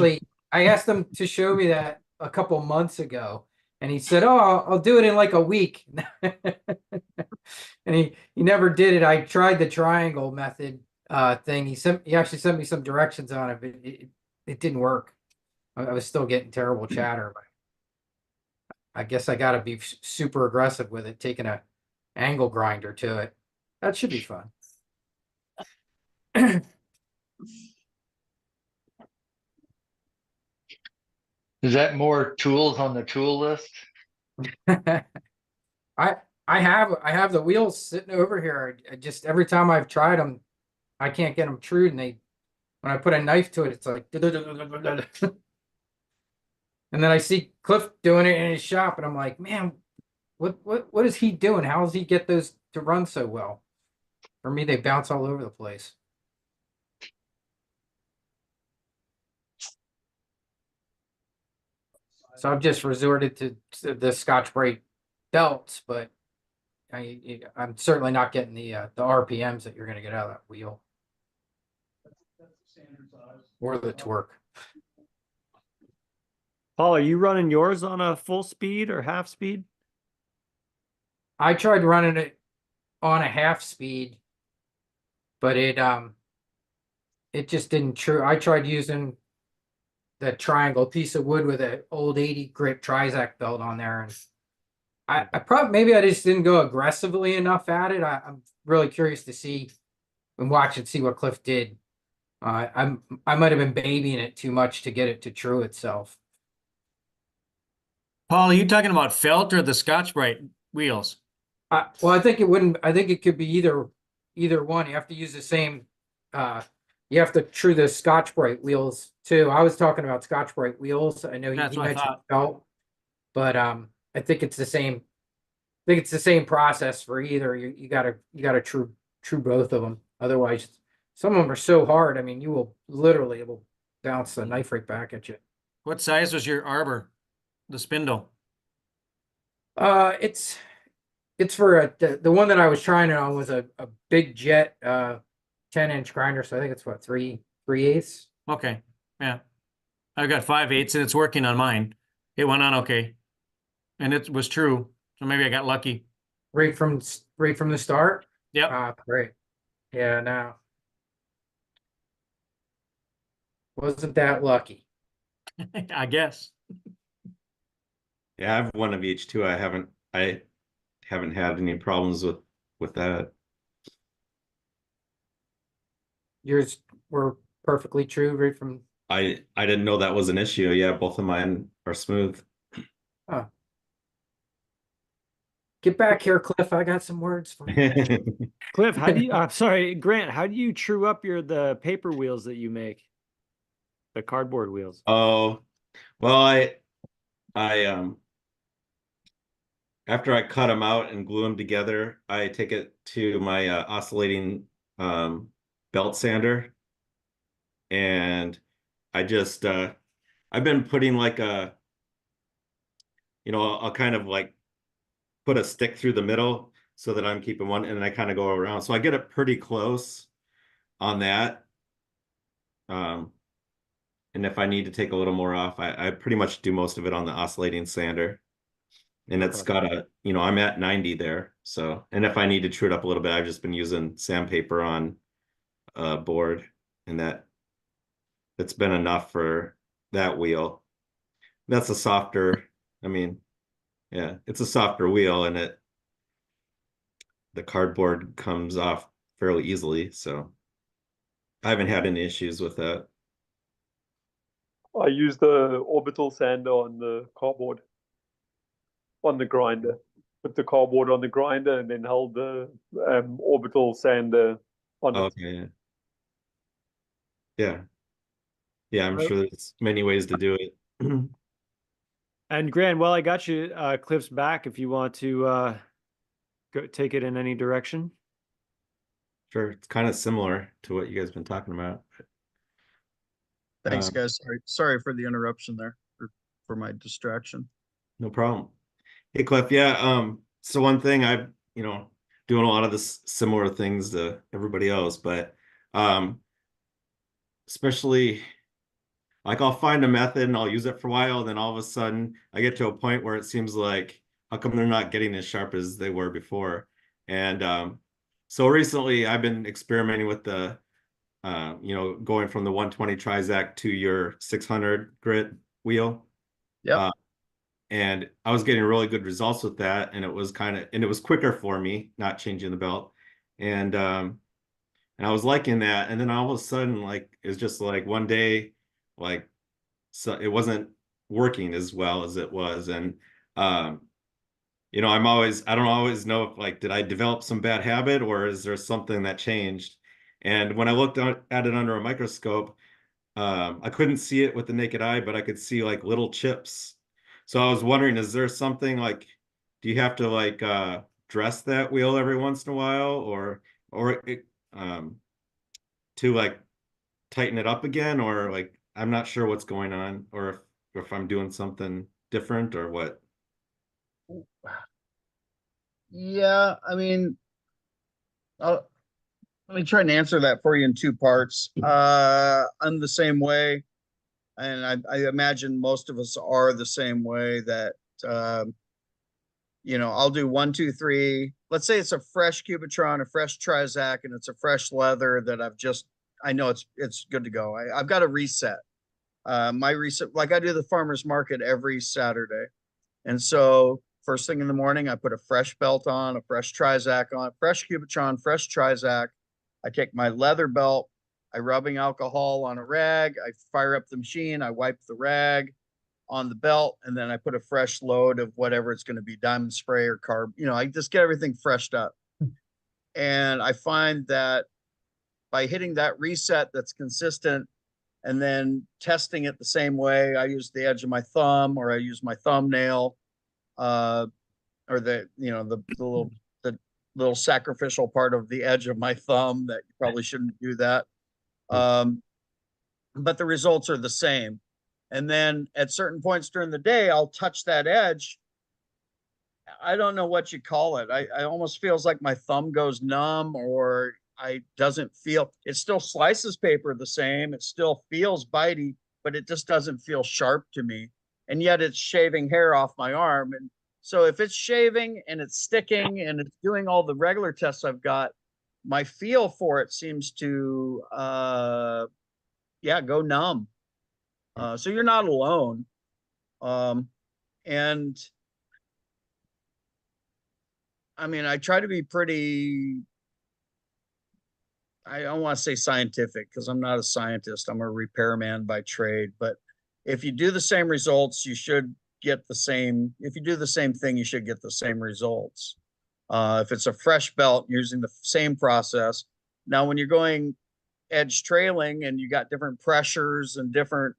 I asked him to show me that a couple months ago, and he said, "Oh, I'll do it in like a week." And he never did it. I tried the triangle method thing. He actually sent me some directions on it, but it didn't work. I was still getting terrible chatter, but I guess I got to be super aggressive with it, taking a angle grinder to it. That should be fun. Is that more tools on the tool list? I have the wheels sitting over here. I just every time I've tried them, I can't get them true, and when I put a knife to it, it's like. And then I see Cliff doing it in his shop, and I'm like, man, what is he doing? How does he get those to run so well? For me, they bounce all over the place. So I've just resorted to the Scotch-Brite belts, but I'm certainly not getting the RPMs that you're going to get out of that wheel or the torque. Paul, are you running yours on a full speed or half speed? I tried running it on a half speed, but it just didn't true. I tried using the triangle piece of wood with an old 80 grit Trizac belt on there, and I probably maybe I just didn't go aggressively enough at it. I'm really curious to see and watch and see what Cliff did. I might have been babying it too much to get it to true itself. Paul, are you talking about felt or the Scotch-Brite wheels? Well, I think it wouldn't. I think it could be either one. You have to use the same. You have to true the Scotch-Brite wheels too. I was talking about Scotch-Brite wheels. I know he That's what I mentioned thought. felt, but I think it's the same. I think it's the same process for either. You gotta true both of them. Otherwise, some of them are so hard. I mean, it will bounce the knife right back at you. What size was your arbor? The spindle? It's for the one that I was trying it on was a big jet 10-inch grinder, so I think it's what 3/8. Okay, yeah. I've got 5/8 and it's working on mine. It went on okay, and it was true. So maybe I got lucky. Right from the start. Yep. Great. Yeah, no, wasn't that lucky. I guess. Yeah, I have one of each too. I haven't had any problems with that. Yours were perfectly true right from. I didn't know that was an issue. Yeah, both of mine are smooth. Oh. Get back here, Cliff. I got some words for you. Cliff, how do you? Sorry, Grant. How do you true up the paper wheels that you make? The cardboard wheels. Oh, well, I after I cut them out and glue them together, I take it to my oscillating belt sander, and I just I've been putting like a, I'll kind of like put a stick through the middle so that I'm keeping one, and I kind of go around. So I get it pretty close on that. And if I need to take a little more off, I pretty much do most of it on the oscillating sander. And it's got I'm at 90 there. So, and if I need to true it up a little bit, I've just been using sandpaper on board, and that's been enough for that wheel. That's a softer, I mean, yeah, it's a softer wheel, and the cardboard comes off fairly easily, so I haven't had any issues with that. I use the orbital sander on the cardboard, on the grinder. Put the cardboard on the grinder and then hold the orbital sander on it. Okay. Yeah. Yeah, I'm sure there's many ways to do it. And Grant, while I got you clips back, if you want to go take it in any direction. Sure, it's kind of similar to what you guys been talking about. Thanks, guys. Sorry for the interruption there, for my distraction. No problem. Hey, Cliff. Yeah. So one thing I've, doing a lot of this similar things to everybody else, but especially like I'll find a method and I'll use it for a while, and then all of a sudden I get to a point where it seems like, how come they're not getting as sharp as they were before? And so recently I've been experimenting with the going from the 120 Trizac to your 600 grit wheel. Yeah. And I was getting really good results with that, and it was quicker for me, not changing the belt. And I was liking that. And then all of a sudden, like, it's just like one day, like, so it wasn't working as well as it was. And I don't always know if, like, did I develop some bad habit, or is there something that changed? And when I looked at it under a microscope, I couldn't see it with the naked eye, but I could see like little chips. So I was wondering, is there something like, do you have to like dress that wheel every once in a while, or to like tighten it up again, or like I'm not sure what's going on, or if I'm doing something different or what. Yeah, I mean, let me try and answer that for you in two parts. I'm the same way, and I imagine most of us are the same way, that I'll do 1, 2, 3. Let's say it's a fresh Cubitron, a fresh Trizac, and it's a fresh leather that I know it's good to go. I've got a reset. My reset, like I do the farmer's market every Saturday. And so first thing in the morning, I put a fresh belt on, a fresh Trizac on, fresh Cubitron, fresh Trizac. I take my leather belt, I rubbing alcohol on a rag, I fire up the machine, I wipe the rag on the belt, and then I put a fresh load of whatever it's going to be, diamond spray or carb. I just get everything freshed up. And I find that by hitting that reset that's consistent, and then testing it the same way, I use the edge of my thumb, or I use my thumbnail, or the little sacrificial part of the edge of my thumb, that you probably shouldn't do that. But the results are the same. And then at certain points during the day, I'll touch that edge. I don't know what you call it. I almost feels like my thumb goes numb, or it still slices paper the same. It still feels bitey, but it just doesn't feel sharp to me. And yet it's shaving hair off my arm. And so if it's shaving and it's sticking and it's doing all the regular tests I've got, my feel for it seems to, go numb. So you're not alone. And I mean, I try to be I don't want to say scientific, because I'm not a scientist. I'm a repairman by trade. But if you do the same results, you should get the same. If you do the same thing, you should get the same results. If it's a fresh belt, using the same process. Now, when you're going edge trailing and you got different pressures and different,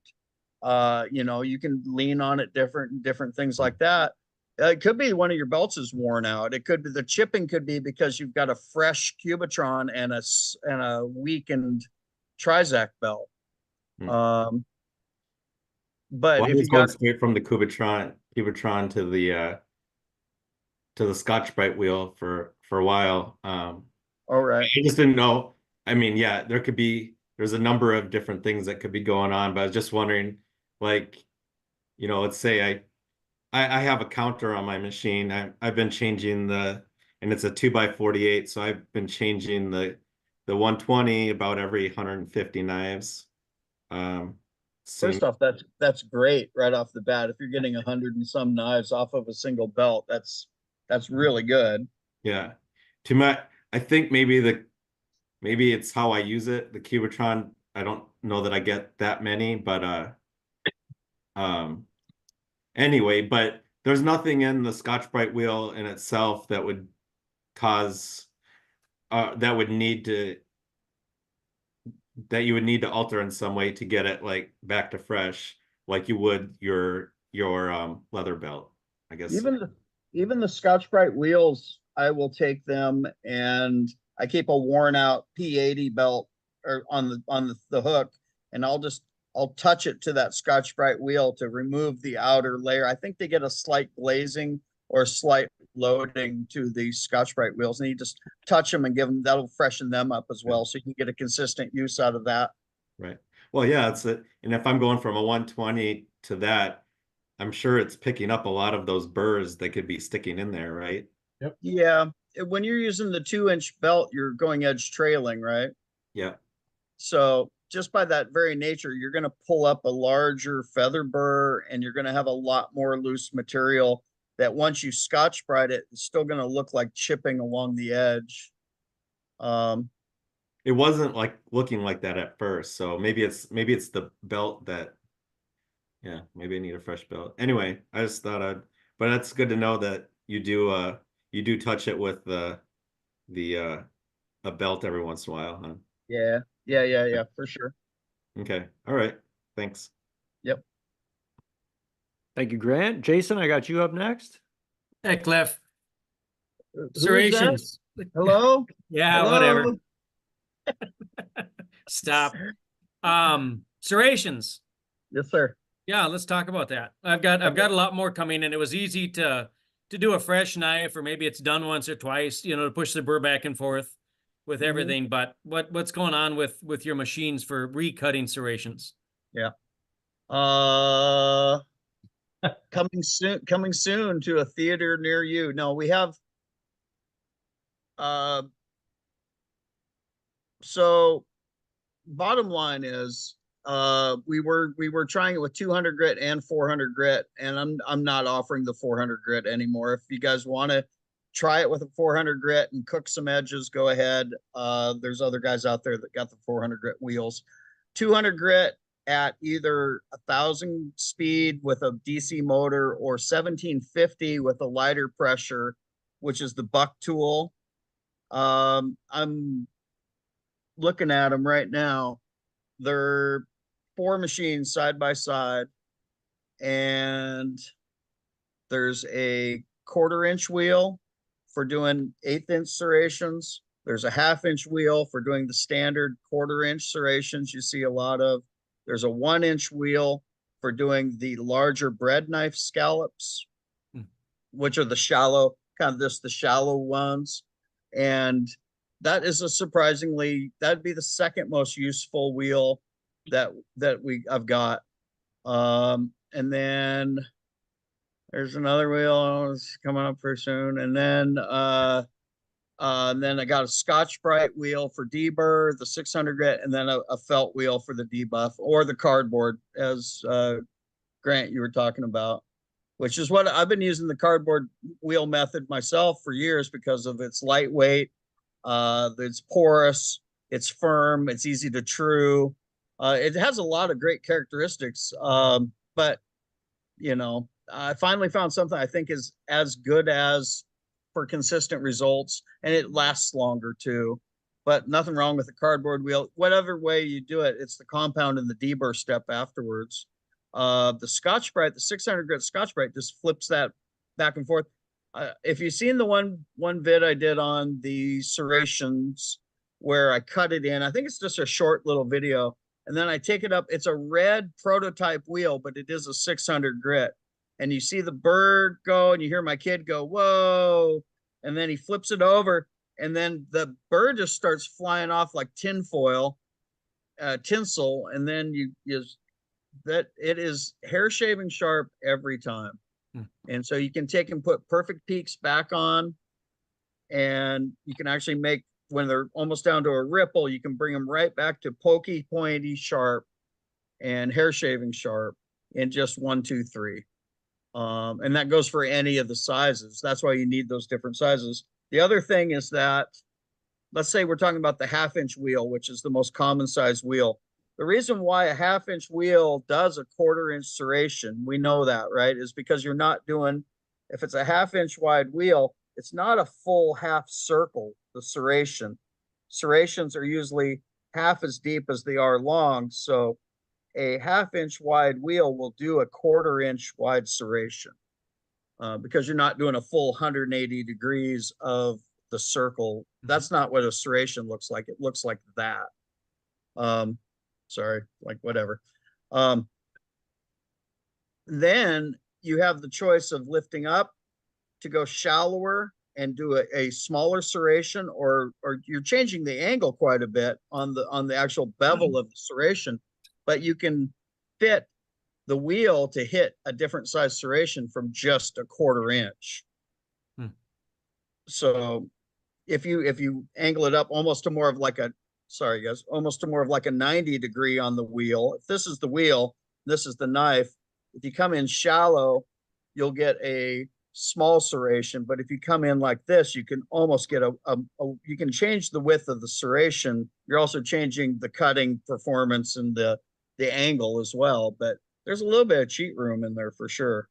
you can lean on it different things like that. It could be one of your belts is worn out. It could be the chipping could be because you've got a fresh Cubitron and a weakened Trizac belt. But Well, if you got straight from the Cubitron to the Scotch-Brite wheel for a while. All right. I just didn't know. I mean, yeah, there's a number of different things that could be going on, but I was just wondering, like, let's say I have a counter on my machine. I've been changing and it's a 2x48, so I've been changing the 120 about every 150 knives. same. First off, that's great right off the bat. If you're getting 100 and some knives off of a single belt, that's really good. Yeah. I think maybe it's how I use it. The Cubitron, I don't know that I get that many, but anyway, but there's nothing in the Scotch-Brite wheel in itself that would cause that you would need to alter in some way to get it like back to fresh, like you would your leather belt, I guess. Even the Scotch-Brite wheels, I will take them and I keep a worn out P80 belt or on the hook, and I'll touch it to that Scotch-Brite wheel to remove the outer layer. I think they get a slight glazing or slight loading to the Scotch-Brite wheels, and you just touch them and give them, that'll freshen them up as well. So you can get a consistent use out of that. Right. Well, yeah, and if I'm going from a 120 to that, I'm sure it's picking up a lot of those burrs that could be sticking in there, right? Yep. Yeah. When you're using the 2-inch belt, you're going edge trailing, right? Yeah. So just by that very nature, you're going to pull up a larger feather burr, and you're going to have a lot more loose material that once you Scotch-Brite it, it's still going to look like chipping along the edge. It wasn't like looking like that at first, so maybe it's the belt that, yeah, maybe I need a fresh belt. Anyway, I just thought but that's good to know that you do touch it with a belt every once in a while, huh? Yeah, for sure. Okay. All right. Thanks. Yep. Thank you, Grant. Jason, I got you up next. Hey, Cliff. Who is that? Serrations. Hello? Yeah, Hello? whatever. Stop. Serrations. Yes, sir. Yeah, let's talk about that. I've got a lot more coming, and it was easy to do a fresh knife, or maybe it's done once or twice, to push the burr back and forth with everything. But what's going on with your machines for recutting serrations? Yeah. Coming soon to a theater near you. No, we have so bottom line is we were trying it with 200 grit and 400 grit, and I'm not offering the 400 grit anymore. If you guys want to try it with a 400 grit and cook some edges, go ahead. There's other guys out there that got the 400 grit wheels. 200 grit at either 1,000 speed with a DC motor or 1750 with a lighter pressure, which is the buck tool. I'm looking at them right now. They're 4 machines side by side, and there's a 1/4-inch wheel for doing 1/8-inch serrations. There's a 1/2-inch wheel for doing the standard 1/4-inch serrations you see a lot of. There's a 1-inch wheel for doing the larger bread knife scallops, which are the shallow, the shallow ones. And that is that'd be the second most useful wheel that I've got. And then there's another wheel it's coming up pretty soon. And then I got a Scotch-Brite wheel for deburr, the 600 grit, and then a felt wheel for the debuff, or the cardboard, as Grant, you were talking about, which is what I've been using, the cardboard wheel method myself for years because of its lightweight, it's porous, it's firm, it's easy to true. It has a lot of great characteristics, but I finally found something I think is as good as for consistent results, and it lasts longer too. But nothing wrong with the cardboard wheel. Whatever way you do it, it's the compound and the deburr step afterwards. The Scotch-Brite, the 600 grit Scotch-Brite, just flips that back and forth. If you've seen the one vid I did on the serrations where I cut it in, I think it's just a short little video, and then I take it up. It's a red prototype wheel, but it is a 600 grit. And you see the bird go, and you hear my kid go, whoa, and then he flips it over, and then the bird just starts flying off like tinfoil, tinsel, and then that it is hair shaving sharp every time. And so you can take and put perfect peaks back on, and you can actually make, when they're almost down to a ripple, you can bring them right back to pokey, pointy, sharp. and hair shaving sharp in just 1, 2, 3. And that goes for any of the sizes. That's why you need those different sizes. The other thing is that, let's say we're talking about the 1/2-inch wheel, which is the most common size wheel. The reason why a 1/2-inch wheel does a 1/4-inch serration, we know that, right, is because you're not doing, if it's a 1/2-inch wide wheel, it's not a full half circle, the serration. Serrations are usually half as deep as they are long. So a 1/2-inch wide wheel will do a 1/4-inch wide serration because you're not doing a full 180 degrees of the circle. That's not what a serration looks like. It looks like that. Sorry, like whatever. Then you have the choice of lifting up to go shallower and do a smaller serration, or you're changing the angle quite a bit on the actual bevel of the serration, but you can fit the wheel to hit a different size serration from just a 1/4 inch. So if you angle it up almost to more of like a, sorry guys, almost to more of like a 90 degree on the wheel. If this is the wheel, this is the knife. If you come in shallow, you'll get a small serration. But if you come in like this, you can almost get you can change the width of the serration. You're also changing the cutting performance and the angle as well. But there's a little bit of cheat room in there for sure.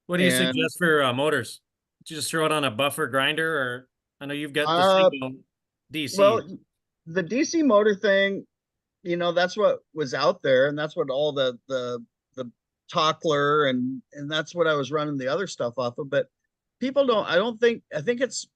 What do you suggest for motors? Did you just throw it on a buffer grinder, or I know you've got the single DC. Well, the DC motor thing, you know, that's what was out there, and that's what all the Tockler and that's what I was running the other stuff off of. But people don't, I think it's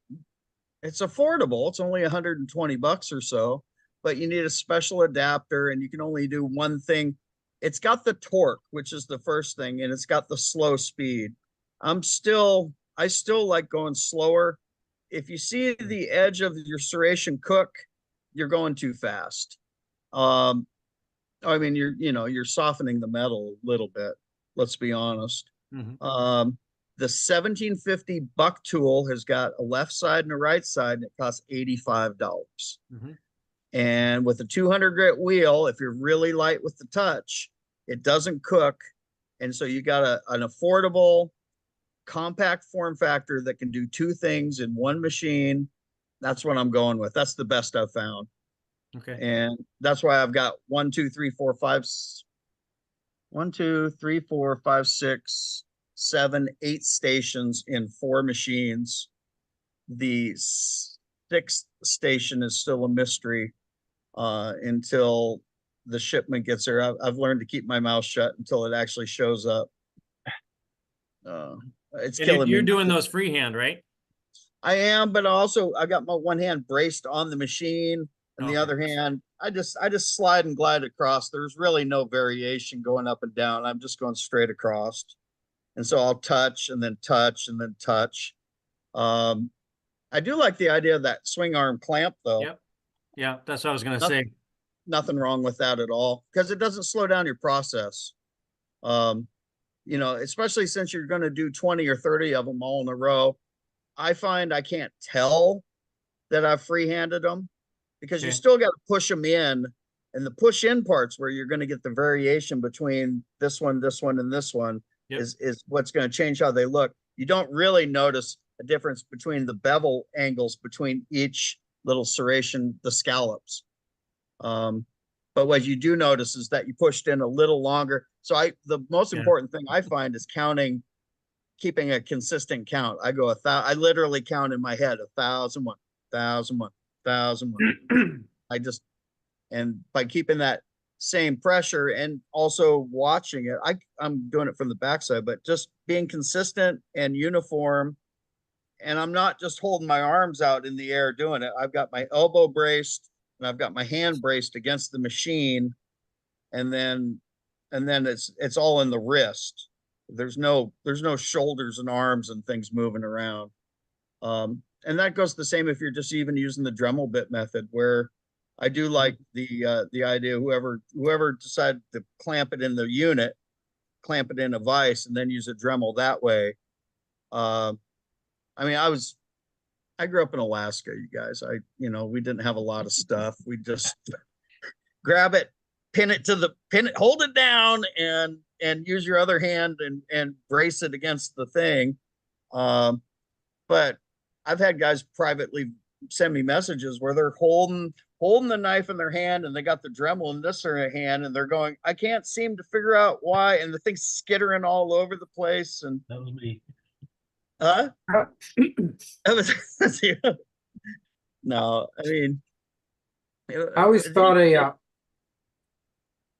affordable. It's only $120 or so, but you need a special adapter and you can only do one thing. It's got the torque, which is the first thing, and it's got the slow speed. I still like going slower. If you see the edge of your serration cook, you're going too fast. I mean, you're softening the metal a little bit. Let's be honest. The 1750 buck tool has got a left side and a right side, and it costs $85. And with a 200 grit wheel, if you're really light with the touch, it doesn't cook. And so you got an affordable, compact form factor that can do two things in one machine. That's what I'm going with. That's the best I've found. Okay. And that's why I've got 1, 2, 3, 4, 5, 6, 7, 8 stations in 4 machines. The 6th station is still a mystery until the shipment gets there. I've learned to keep my mouth shut until it actually shows up. It's killing me. You're doing those freehand, right? I am, but also I got my one hand braced on the machine, and the other hand, I just slide and glide across. There's really no variation going up and down. I'm just going straight across. And so I'll touch and then touch and then touch. I do like the idea of that swing arm clamp though. Yep. Yeah, that's what I was going to say. Nothing wrong with that at all, because it doesn't slow down your process. You know, especially since you're going to do 20 or 30 of them all in a row. I find I can't tell that I've freehanded them, because you still got to push them in, and the push in parts where you're going to get the variation between this one, and this one is what's going to change how they look. You don't really notice a difference between the bevel angles between each little serration, the scallops. But what you do notice is that you pushed in a little longer. So the most important thing I find is keeping a consistent count. I go I literally count in my head 1,001, 1,001, 1,001. And by keeping that same pressure and also watching it, I'm doing it from the backside, but just being consistent and uniform. And I'm not just holding my arms out in the air doing it. I've got my elbow braced and I've got my hand braced against the machine. And then it's all in the wrist. There's no shoulders and arms and things moving around. And that goes the same if you're just even using the Dremel bit method, where I do like the idea, whoever decided to clamp it in the unit, clamp it in a vise and then use a Dremel that way. I mean, I grew up in Alaska, you guys. We didn't have a lot of stuff. We just grab it, hold it down and use your other hand and brace it against the thing. But I've had guys privately send me messages where they're holding the knife in their hand and they got the Dremel in this their hand and they're going, I can't seem to figure out why, and the thing's skittering all over the place. And That was me. huh? No, I mean, I always thought I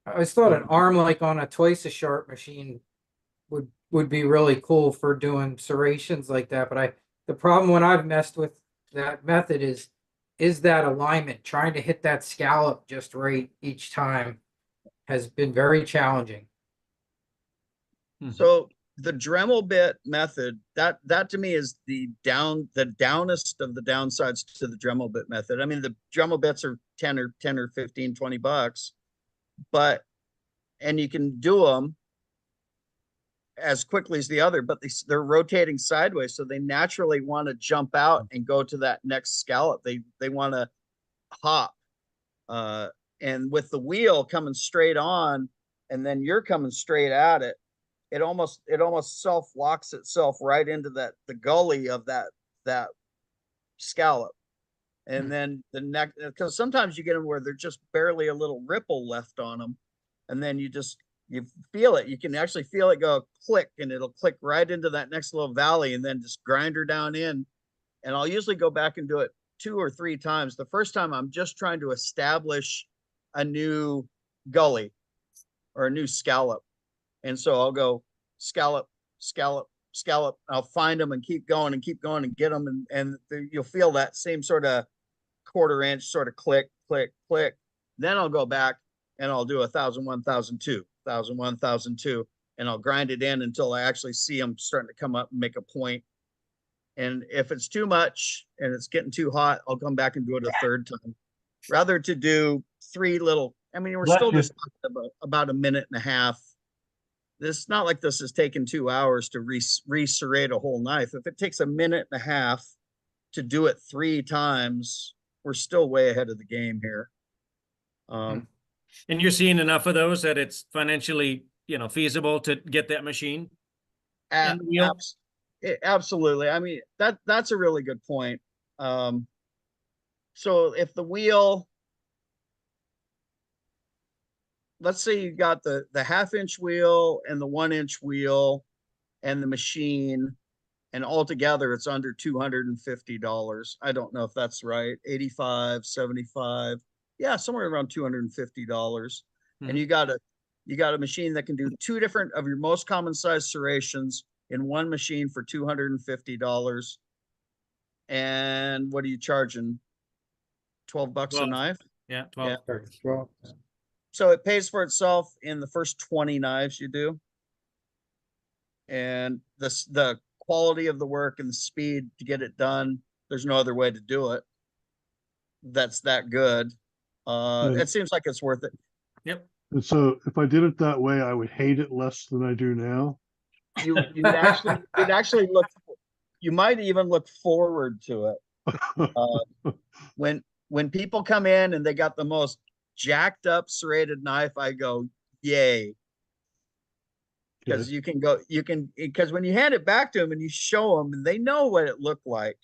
always thought an arm like on a twice as sharp machine would be really cool for doing serrations like that. But the problem when I've messed with that method is that alignment. Trying to hit that scallop just right each time has been very challenging. So the Dremel bit method, that to me is the downest of the downsides to the Dremel bit method. I mean, the Dremel bits are 10 or 15, 20 bucks, and you can do them as quickly as the other, but they're rotating sideways. So they naturally want to jump out and go to that next scallop. They want to hop. And with the wheel coming straight on, and then you're coming straight at it, it almost self locks itself right into the gully of that scallop. And then the next, because sometimes you get them where they're just barely a little ripple left on them, and then you feel it. You can actually feel it go click, and it'll click right into that next little valley, and then just grind her down in. And I'll usually go back and do it 2 or 3 times. The first time I'm just trying to establish a new gully or a new scallop. And so I'll go scallop, scallop, scallop. I'll find them and keep going and get them. And you'll feel that same sort of 1/4 inch sort of click, click, click. Then I'll go back and I'll do 1,000, 1,002, 1,000, 1,002, and I'll grind it in until I actually see them starting to come up and make a point. And if it's too much and it's getting too hot, I'll come back and do it a 3rd time. Rather to do 3 little, I mean, we're still just talking about a minute and a half. It's not like this is taking 2 hours to reserrate a whole knife. If it takes a minute and a half to do it 3 times, we're still way ahead of the game here. And you're seeing enough of those that it's financially, feasible to get that machine? Absolutely. I mean, that's a really good point. So if the wheel, let's say you got the 1/2 inch wheel and the 1 inch wheel and the machine, and altogether it's under $250. I don't know if that's right. 85, 75. Yeah, somewhere around $250. And you got a machine that can do 2 different of your most common size serrations in one machine for $250. And what are you charging? 12 bucks a knife? Yeah, 12. Yeah. 12. So it pays for itself in the first 20 knives you do. And the quality of the work and the speed to get it done, there's no other way to do it that's that good. It seems like it's worth it. Yep. And so if I did it that way, I would hate it less than I do now. You'd actually look, you might even look forward to it. When people come in and they got the most jacked up serrated knife, I go, yay. Because because when you hand it back to them and you show them, and they know what it looked like,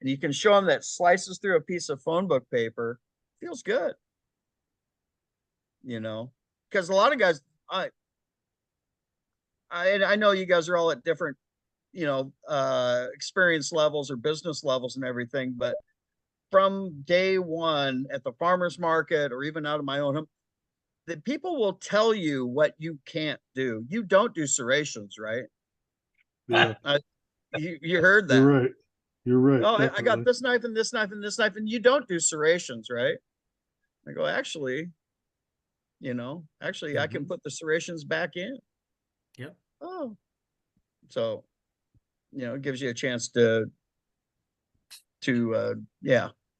and you can show them that slices through a piece of phone book paper, feels good. Because a lot of guys, I know you guys are all at different, experience levels or business levels and everything, but from day one at the farmer's market or even out of my own home, that people will tell you what you can't do. You don't do serrations, right? Yeah. You heard that. You're right. You're right. Oh, I got this knife and this knife and this knife, and you don't do serrations, right? I go, actually, I can put the serrations back in. Yep. Oh. So, it gives you a chance to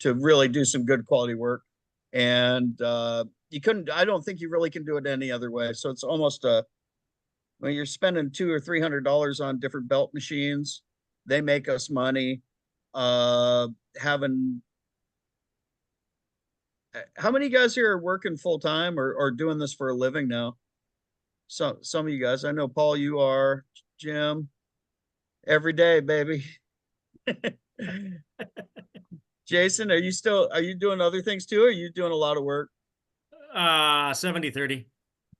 really do some good quality work. And I don't think you really can do it any other way. So it's almost when you're spending $200 or $300 on different belt machines, they make us money. Having How many guys here are working full time or doing this for a living now? Some of you guys, I know Paul, you are, Jim, every day, baby. Jason, are you doing other things too? Or are you doing a lot of work? 70-30.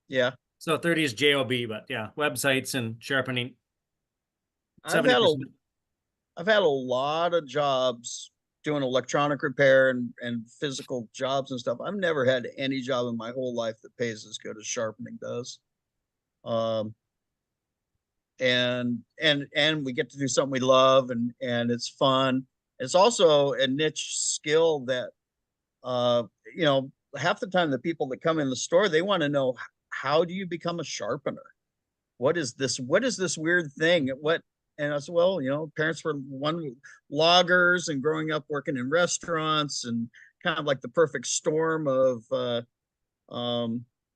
Yeah. So 30 is job, but yeah, websites and sharpening. I've 70%. had a lot of jobs doing electronic repair and physical jobs and stuff. I've never had any job in my whole life that pays as good as sharpening does. And we get to do something we love, and it's fun. It's also a niche skill that you know, half the time the people that come in the store, they want to know, how do you become a sharpener? What is this weird thing? And I said, well, you know, parents were loggers and growing up working in restaurants, and kind of like the perfect storm of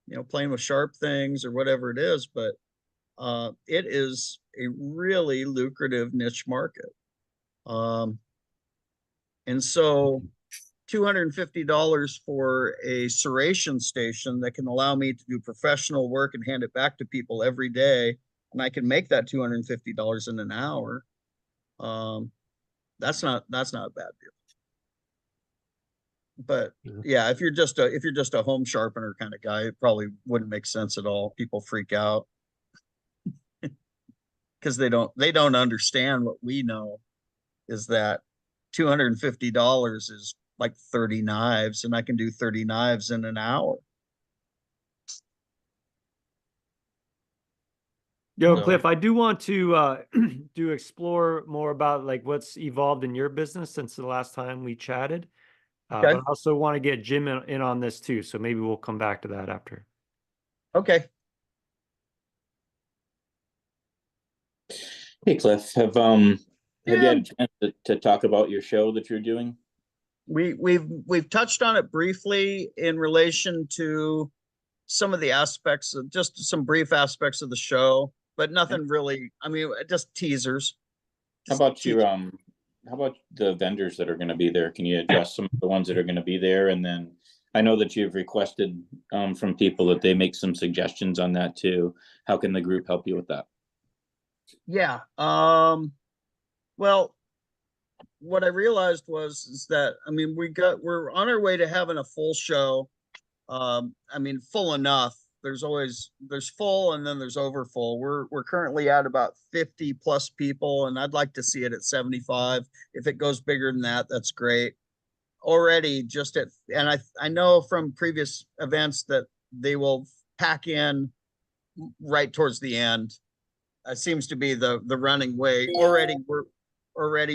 you know, playing with sharp things or whatever it is. But it is a really lucrative niche market. And so $250 for a serration station that can allow me to do professional work and hand it back to people every day, and I can make that $250 in an hour. That's not a bad deal. But yeah, if you're just a home sharpener kind of guy, it probably wouldn't make sense at all. People freak out because they don't understand what we know is that $250 is like 30 knives, and I can do 30 knives in an hour. Yo, So- Cliff, I do want to do explore more about like what's evolved in your business since the last time we chatted. Okay. But I also want to get Jim in on this too, so maybe we'll come back to that after. Okay. Hey Cliff, have you had Yeah. a chance to talk about your show that you're doing? We've touched on it briefly in relation to some of the aspects of just some brief aspects of the show, but nothing really. I mean, just teasers. How about your how about the vendors that are going to be there? Can you address some of the ones that are going to be there? And then I know that you've requested from people that they make some suggestions on that too. How can the group help you with that? Yeah. Well, what I realized is that, I mean, we're on our way to having a full show. I mean, full enough. There's full and then there's over full. We're currently at about 50 plus people, and I'd like to see it at 75. If it goes bigger than that, that's great. Already and I know from previous events that they will pack in right towards the end. It seems to be the running way. Already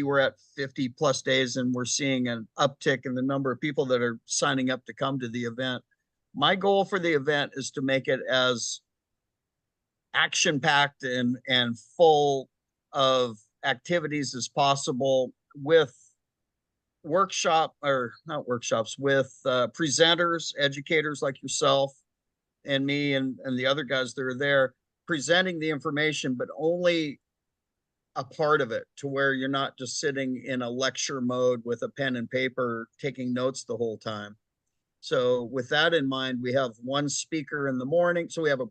we're at 50 plus days, and we're seeing an uptick in the number of people that are signing up to come to the event. My goal for the event is to make it as action packed and full of activities as possible, with presenters, educators like yourself and me and the other guys that are there presenting the information, but only a part of it, to where you're not just sitting in a lecture mode with a pen and paper taking notes the whole time. So with that in mind, we have one speaker in the morning. So we have a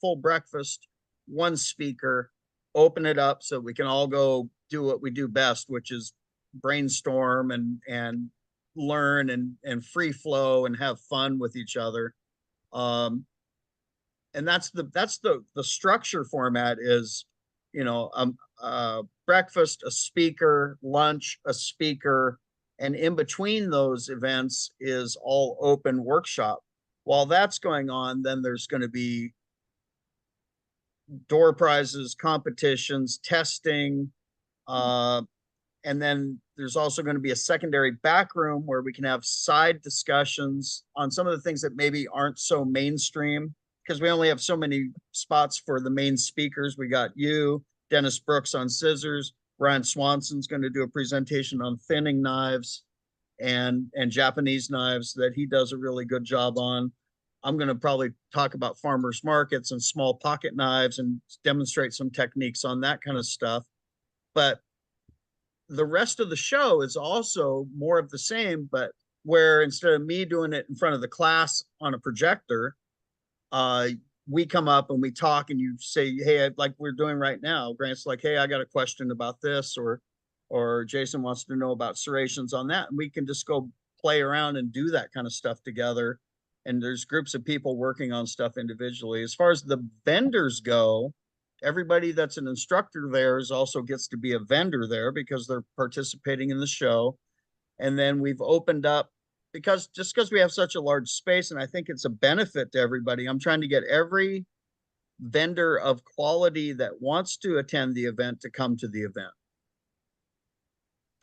full breakfast, one speaker, open it up so we can all go do what we do best, which is brainstorm and learn and free flow and have fun with each other. And that's the structure format is, you know, breakfast, a speaker, lunch, a speaker, and in between those events is all open workshop. While that's going on, then there's going to be door prizes, competitions, testing, and then there's also going to be a secondary back room where we can have side discussions on some of the things that maybe aren't so mainstream, because we only have so many spots for the main speakers. We got you, Dennis Brooks on scissors. Brian Swanson's going to do a presentation on thinning knives and Japanese knives that he does a really good job on. I'm going to probably talk about farmers markets and small pocket knives and demonstrate some techniques on that kind of stuff. But the rest of the show is also more of the same, but where instead of me doing it in front of the class on a projector, we come up and we talk and you say, hey, like we're doing right now. Grant's like, hey, I got a question about this, or Jason wants to know about serrations on that. And we can just go play around and do that kind of stuff together. And there's groups of people working on stuff individually. As far as the vendors go, everybody that's an instructor there also gets to be a vendor there because they're participating in the show. And then we've opened up, because we have such a large space, and I think it's a benefit to everybody, I'm trying to get every vendor of quality that wants to attend the event to come to the event.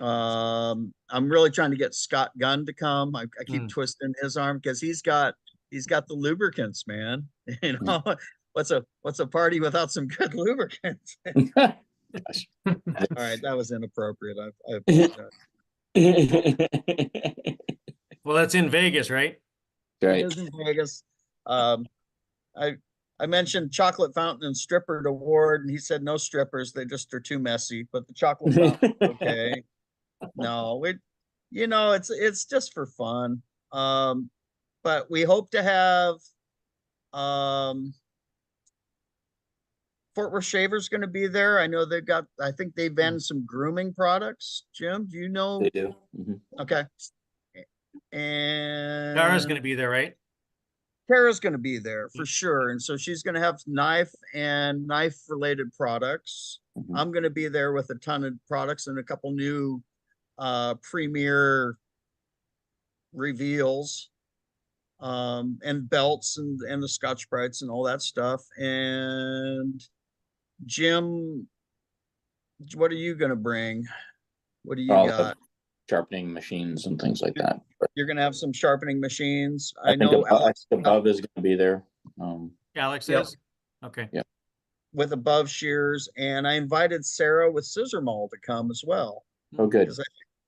I'm really trying to get Scott Gunn to come. I keep twisting his arm because he's got the lubricants, man. You know, what's a party without some good lubricants? All right, that was inappropriate. I apologize. Well, that's in Vegas, right? It is in Vegas. I mentioned chocolate fountain and stripper award, and he said no strippers. They just are too messy. But the chocolate fountain, okay. No, it's just for fun. But we hope to have Fort Worth Shaver's going to be there. I know I think they vend some grooming products. Jim, do you know? They do. Okay. And Tara's going to be there, right? Tara's going to be there for sure. And so she's going to have knife and knife related products. I'm going to be there with a ton of products and a couple new premier reveals, and belts and the Scotch-Brites and all that stuff. And Jim, what are you going to bring? What do you got? Sharpening machines and things like that. You're going to have some sharpening machines. I know Above is going to be there. Alex is? Okay. Yeah. With above shears. And I invited Sarah with Scissor Maul to come as well. Oh, good.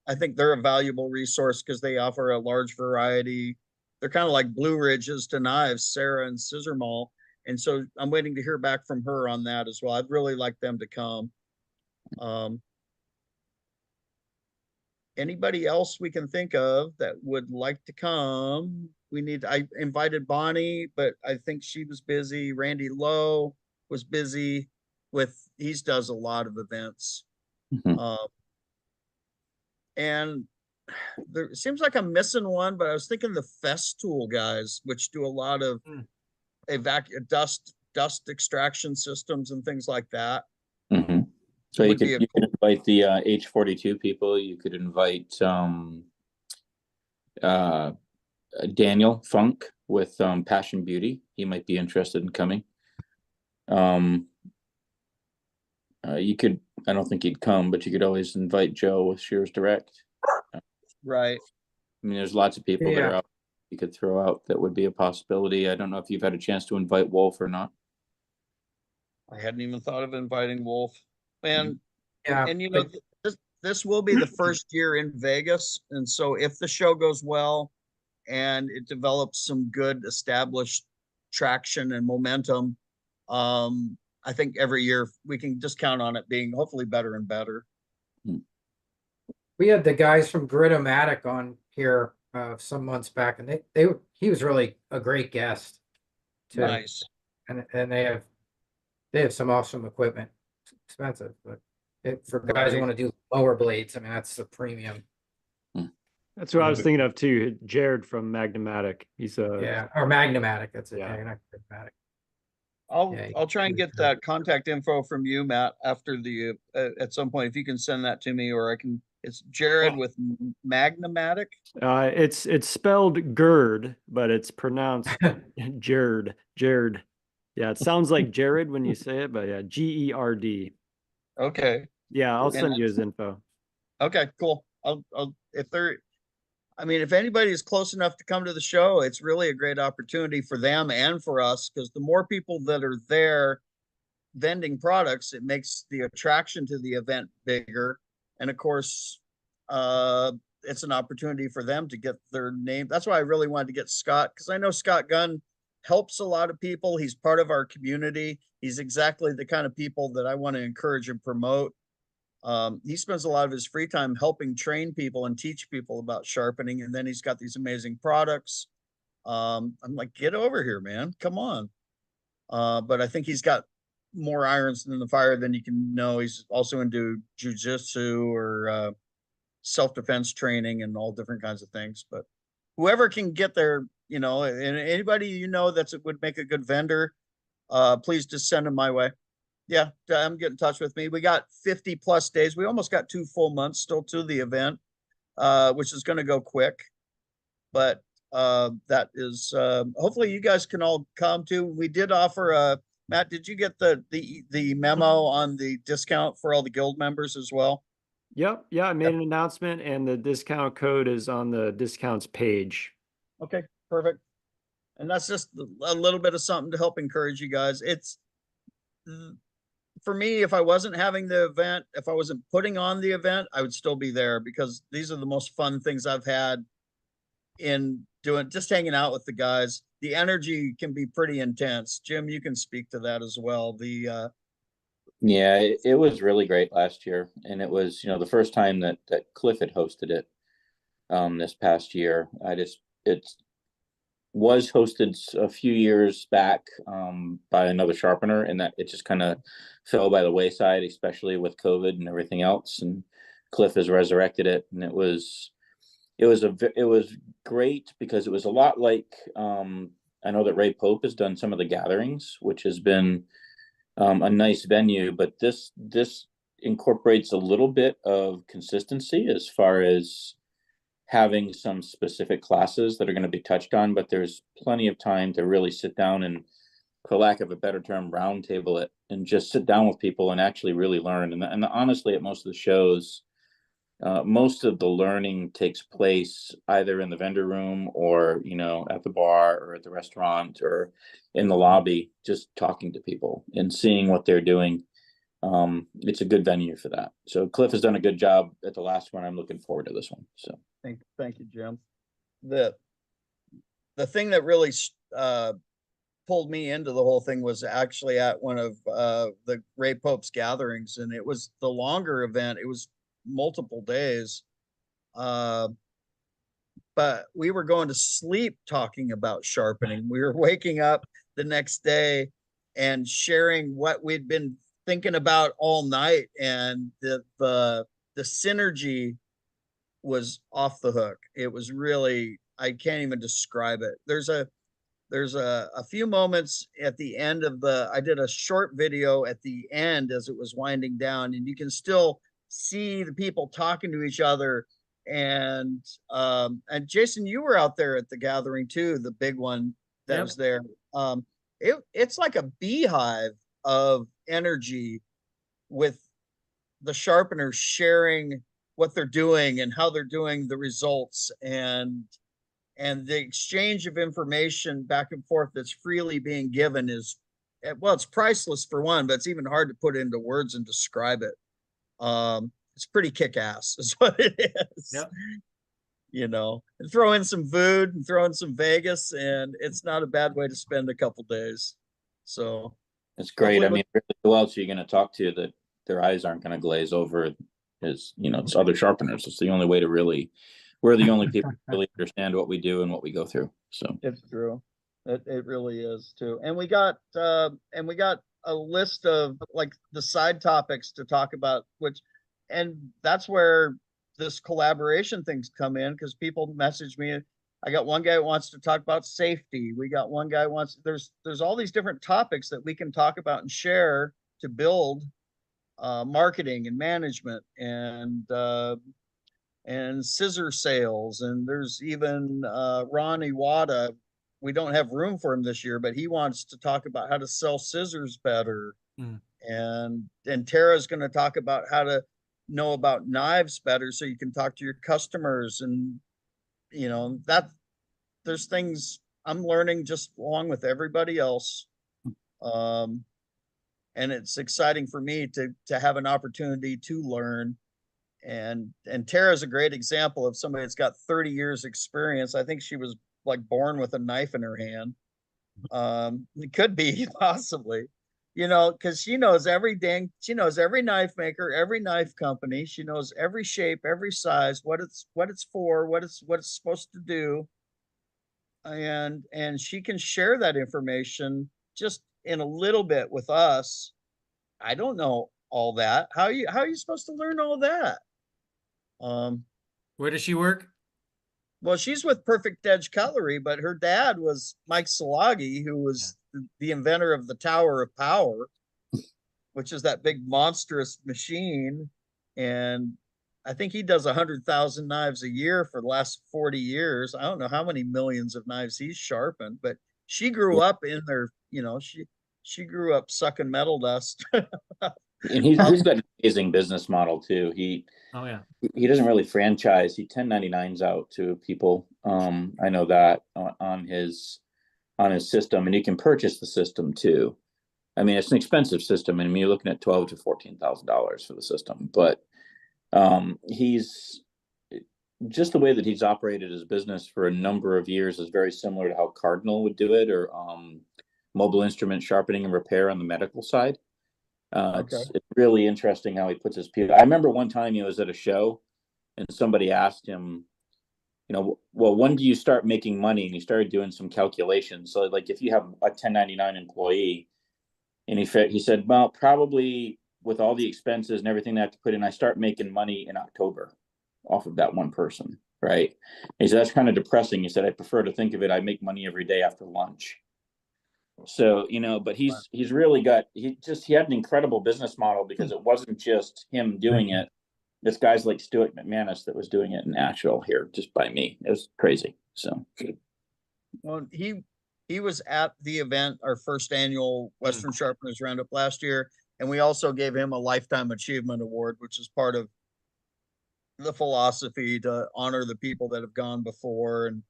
I think they're a valuable resource because they offer a large variety. They're kind of like Blue Ridges to knives, Sarah and Scissor Maul. And so I'm waiting to hear back from her on that as well. I'd really like them to come. Anybody else we can think of that would like to come? I invited Bonnie, but I think she was busy. Randy Lowe was busy he does a lot of events. And there seems like I'm missing one, but I was thinking the Festool guys, which do a lot of dust extraction systems and things like that. So you could invite the H42 people. You could invite Daniel Funk with Passion Beauty. He might be interested in coming. You could, I don't think he'd come, but you could always invite Joe with Shears Direct. Right. I mean, there's lots of people that are out you could throw out that would be a possibility. I don't know if you've had a chance to invite Wolf or not. I hadn't even thought of inviting Wolf. And Yeah. and this will be the first year in Vegas. And so if the show goes well and it develops some good established traction and momentum, I think every year we can just count on it being hopefully better and better. We had the guys from Gritomatic on here some months back, and he was really a great guest too. Nice. And they have some awesome equipment. It's expensive, but for guys who want to do lower blades, I mean, that's the premium. That's what I was thinking of too. Jared from Magnumatic. He's or Magnumatic. That's it. Yeah. Not Gritomatic. I'll try and get that contact info from you, Matt, after the at some point. If you can send that to me, or I can. It's Jared with Magnumatic. It's spelled GERD, but it's pronounced Jared. Jared. Yeah, it sounds like Jared when you say it, but yeah, GERD. Okay. Yeah, I'll send you his info. Okay, cool. I'll if anybody is close enough to come to the show, it's really a great opportunity for them and for us, because the more people that are there vending products, it makes the attraction to the event bigger. And of course, it's an opportunity for them to get their name. That's why I really wanted to get Scott, because I know Scott Gunn helps a lot of people. He's part of our community. He's exactly the kind of people that I want to encourage and promote. He spends a lot of his free time helping train people and teach people about sharpening. And then he's got these amazing products. I'm like, get over here, man. Come on. But I think he's got more irons in the fire than you can know. He's also into jujitsu or self-defense training and all different kinds of things. But whoever can get there, you know, and anybody you know that's would make a good vendor, please just send them my way. Yeah, get in touch with me. We got 50 plus days. We almost got 2 full months still to the event, which is going to go quick. But that is hopefully you guys can all come to. We did offer Matt, did you get the memo on the discount for all the guild members as well? Yep. Yeah, I made an announcement, and the discount code is on the discounts page. Okay, perfect. And that's just a little bit of something to help encourage you guys. It's for me, if I wasn't having the event, if I wasn't putting on the event, I would still be there, because these are the most fun things I've had in doing, just hanging out with the guys. The energy can be pretty intense. Jim, you can speak to that as well. Yeah, it was really great last year, and it was, you know, the first time that Cliff had hosted it this past year. It was hosted a few years back by another sharpener, and that it just kind of fell by the wayside, especially with COVID and everything else. And Cliff has resurrected it, and it was great, because it was a lot like I know that Ray Pope has done some of the gatherings, which has been a nice venue, but this incorporates a little bit of consistency as far as having some specific classes that are going to be touched on, but there's plenty of time to really sit down and, for lack of a better term, roundtable it, and just sit down with people and actually really learn. And honestly, at most of the shows, most of the learning takes place either in the vendor room, or, you know, at the bar or at the restaurant or in the lobby, just talking to people and seeing what they're doing. It's a good venue for that. So Cliff has done a good job at the last one. I'm looking forward to this one. So thank you, Jim. The thing that really pulled me into the whole thing was actually at one of the Ray Pope's gatherings, and it was the longer event. It was multiple days, but we were going to sleep talking about sharpening. We were waking up the next day and sharing what we'd been thinking about all night, and the synergy was off the hook. It was really, I can't even describe it. There's a few moments at the end of I did a short video at the end as it was winding down, and you can still see the people talking to each other. And Jason, you were out there at the gathering too, the big one that was there. It's like a beehive of energy, with the sharpeners sharing what they're doing and how they're doing the results, and the exchange of information back and forth that's freely being given is, well, it's priceless for one, but it's even hard to put into words and describe it. It's pretty kick-ass is what it is. Yep. You know, and throw in some food and throw in some Vegas, and it's not a bad way to spend a couple days. So it's great. I mean, really, who else are you going to talk to that their eyes aren't going to glaze over? Is, you know, it's other sharpeners. It's the only way to really, we're the only people who really understand what we do and what we go through. So it's true. It really is too. And we got a list of like the side topics to talk about, and that's where this collaboration things come in, because people message me. I got one guy who wants to talk about safety. We got one guy who wants, there's all these different topics that we can talk about and share to build marketing and management and scissor sales. And there's even Ron Iwata. We don't have room for him this year, but he wants to talk about how to sell scissors better. And Tara's going to talk about how to know about knives better, so you can talk to your customers. And you know, that there's things I'm learning just along with everybody else. And it's exciting for me to have an opportunity to learn. And Tara's a great example of somebody that's got 30 years experience. I think she was like born with a knife in her hand. It could be possibly, You know, because she knows she knows every knife maker, every knife company. She knows every shape, every size, what it's for, what it's supposed to do. And she can share that information just in a little bit with us. I don't know all that. How are you supposed to learn all that? Where does she work? Well, she's with Perfect Edge Cutlery, but her dad was Mike Salagi, who was the inventor of the Tower of Power, which is that big monstrous machine. And I think he does 100,000 knives a year for the last 40 years. I don't know how many millions of knives he's sharpened, but she grew up in there. You know, she grew up sucking metal dust. And he's got an amazing business model too. Oh yeah. He doesn't really franchise. He 1099s out to people. I know that on his system, and you can purchase the system too. I mean, it's an expensive system. I mean, you're looking at $12,000 to $14,000 for the system, but he's just the way that he's operated his business for a number of years is very similar to how Cardinal would do it, or Mobile Instrument Sharpening and Repair on the medical side. It's really interesting how he puts his people. I remember one time he was at a show and somebody asked him, you know, well, when do you start making money? And he started doing some calculations. So like if you have a 1099 employee, and he said, well, probably with all the expenses and everything I have to put in, I start making money in October off of that one person, right? And he said, that's kind of depressing. He said, I prefer to think of it, I make money every day after lunch. So, you know, but he's really got, he had an incredible business model because it wasn't just him doing it. This guy's like Stuart McManus that was doing it in Nashville here just by me. It was crazy. So, well, he was at the event, our first annual Western Sharpeners Roundup last year, and we also gave him a Lifetime Achievement Award, which is part of the philosophy to honor the people that have gone before and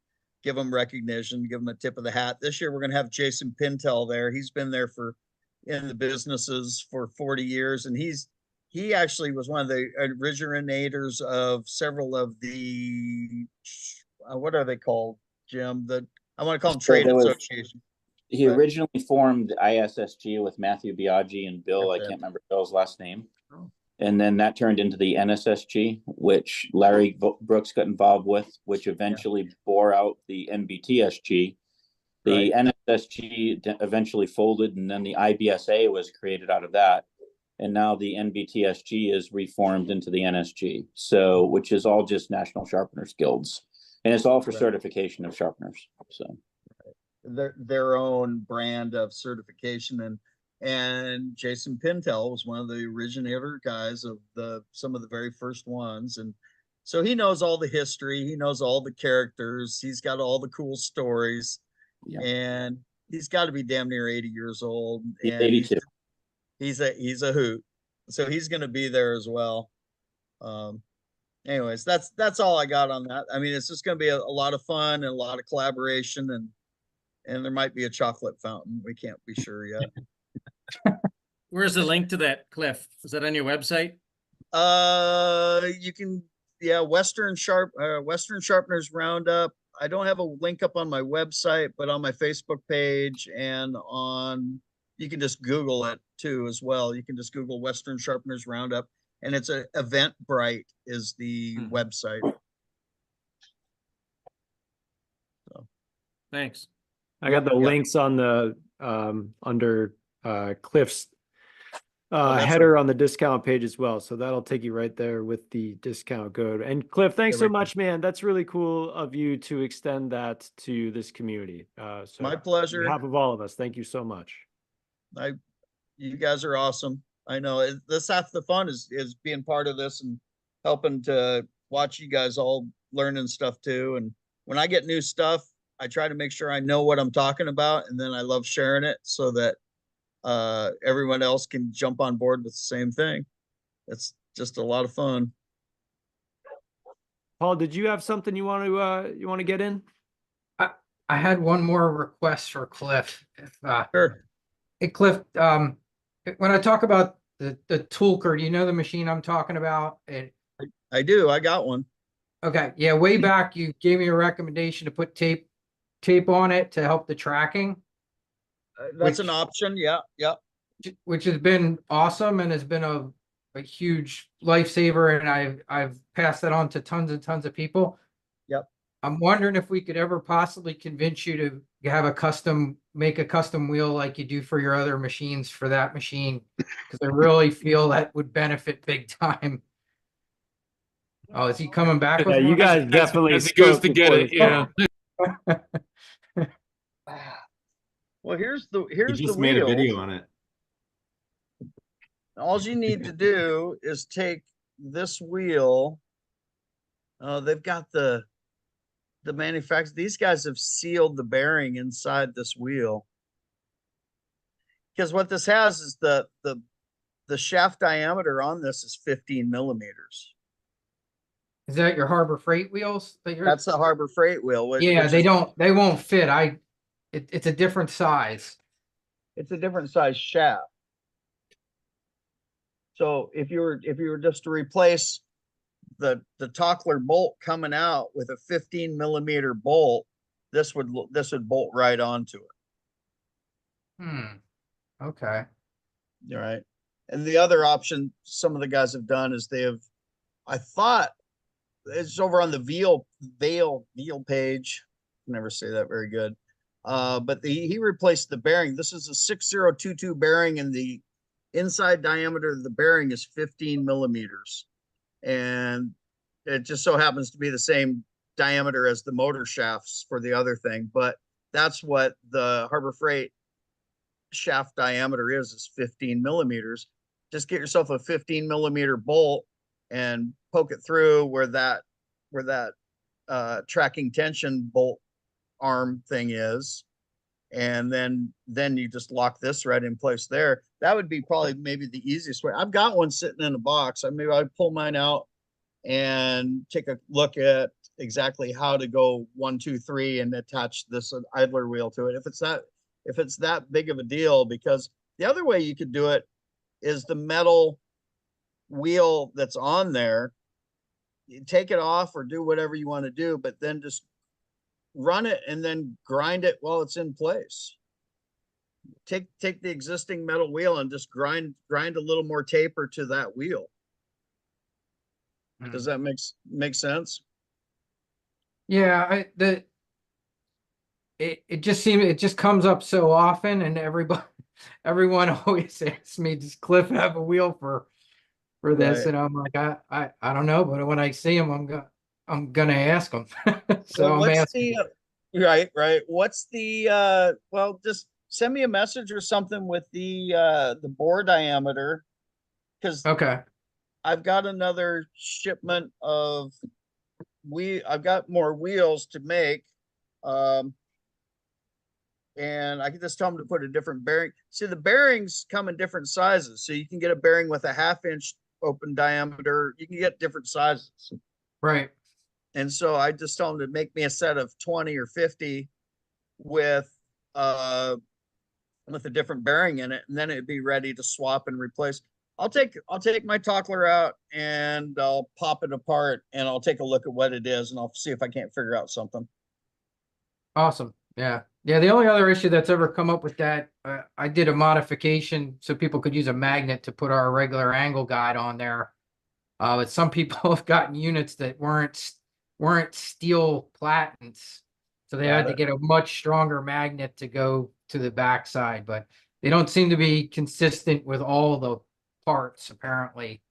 give them recognition, give them a tip of the hat. This year, we're going to have Jason Pintel there. He's been there in the businesses for 40 years, and he actually was one of the originators of several of the, what are they called, Jim? I want to call them trade associations. He originally formed ISSG with Matthew Biaggi and Bill, I can't remember Bill's last name. And then that turned into the NSSG, which Larry Brooks got involved with, which eventually bore out the NBTSG. The NSSG eventually folded, and then the IBSA was created out of that. And now the NBTSG is reformed into the NSG, so which is all just National Sharpeners Guilds. And it's all for certification of sharpeners. So their own brand of certification. And Jason Pintel was one of the originator guys of some of the very first ones. And so he knows all the history. He knows all the characters. He's got all the cool stories. Yeah. And he's got to be damn near 80 years old. He's 82. He's a hoot. So he's going to be there as well. Anyways, that's all I got on that. I mean, it's just going to be a lot of fun and a lot of collaboration, and there might be a chocolate fountain. We can't be sure yet. Where's the link to that, Cliff? Is that on your website? You can, Western Sharpeners Roundup. I don't have a link up on my website, but on my Facebook page and you can just Google it too as well. You can just Google Western Sharpeners Roundup, and it's Eventbrite is the website. So. Thanks. I got the links on the under Cliff's header on the discount page as well. So that'll take you right there with the discount code. And Cliff, thanks so much, man. That's really cool of you to extend that to this community. So my pleasure. On behalf of all of us, thank you so much. You guys are awesome. I know this half the fun is being part of this and helping to watch you guys all learning stuff too. And when I get new stuff, I try to make sure I know what I'm talking about, and then I love sharing it so that everyone else can jump on board with the same thing. It's just a lot of fun. Paul, did you have something you want to get in? I had one more request for Cliff. Sure. Hey, Cliff, when I talk about the Toolker, do you know the machine I'm talking about? I do. I got one. Okay. Yeah. Way back, you gave me a recommendation to put tape on it to help the tracking. That's an option. Yeah. which has been awesome and has been a huge lifesaver, and I've passed that on to tons and tons of people. Yep. I'm wondering if we could ever possibly convince you to have make a custom wheel like you do for your other machines for that machine, because I really feel that would benefit big time. Oh, is he coming back with Yeah, you one? guys definitely as he goes spoke to before get it, the yeah. Well, here's the He here's the just made a wheels. video on it. All you need to do is take this wheel. They've got the manufacturer. These guys have sealed the bearing inside this wheel. Because what this has is the shaft diameter on this is 15 millimeters. Is that your Harbor Freight wheels that you're? That's the Harbor Freight wheel. Yeah, which they won't fit. It's a different size. It's a different size shaft. So if you were just to replace the Tockler bolt coming out with a 15 millimeter bolt, this would bolt right onto it. Okay. All right. And the other option some of the guys have done is I thought it's over on the Veal page. Never say that very good. But he replaced the bearing. This is a 6022 bearing, and the inside diameter of the bearing is 15 millimeters. And it just so happens to be the same diameter as the motor shafts for the other thing. But that's what the Harbor Freight shaft diameter is 15 millimeters. Just get yourself a 15 millimeter bolt and poke it through where that tracking tension bolt arm thing is, and then you just lock this right in place there. That would be probably maybe the easiest way. I've got one sitting in a box. I'd pull mine out and take a look at exactly how to go 1, 2, 3 and attach this idler wheel to it if it's that big of a deal. Because the other way you could do it is the metal wheel that's on there, you take it off or do whatever you want to do, but then just run it and then grind it while it's in place. Take the existing metal wheel and just grind a little more taper to that wheel. Does that make sense? Yeah, it just comes up so often, and everyone always asks me, does Cliff have a wheel for this? Right. And I'm like, I don't know, but when I see him, I'm gonna ask him. So Well, I'm what's asking. right. What's the well, just send me a message or something with the bore diameter, because Okay. I've got another shipment of I've got more wheels to make. And I can just tell them to put a different bearing. See, the bearings come in different sizes. So you can get a bearing with a 1/2 inch open diameter. You can get different sizes. Right. And so I just tell them to make me a set of 20 or 50 with a different bearing in it, and then it'd be ready to swap and replace. I'll take my Tockler out and I'll pop it apart and I'll take a look at what it is and I'll see if I can't figure out something. Awesome. Yeah. Yeah. The only other issue that's ever come up with that, I did a modification so people could use a magnet to put our regular angle guide on there. But some people have gotten units that weren't steel platens, so they had to get a much stronger magnet to go to the backside. But they don't seem to be consistent with all the parts apparently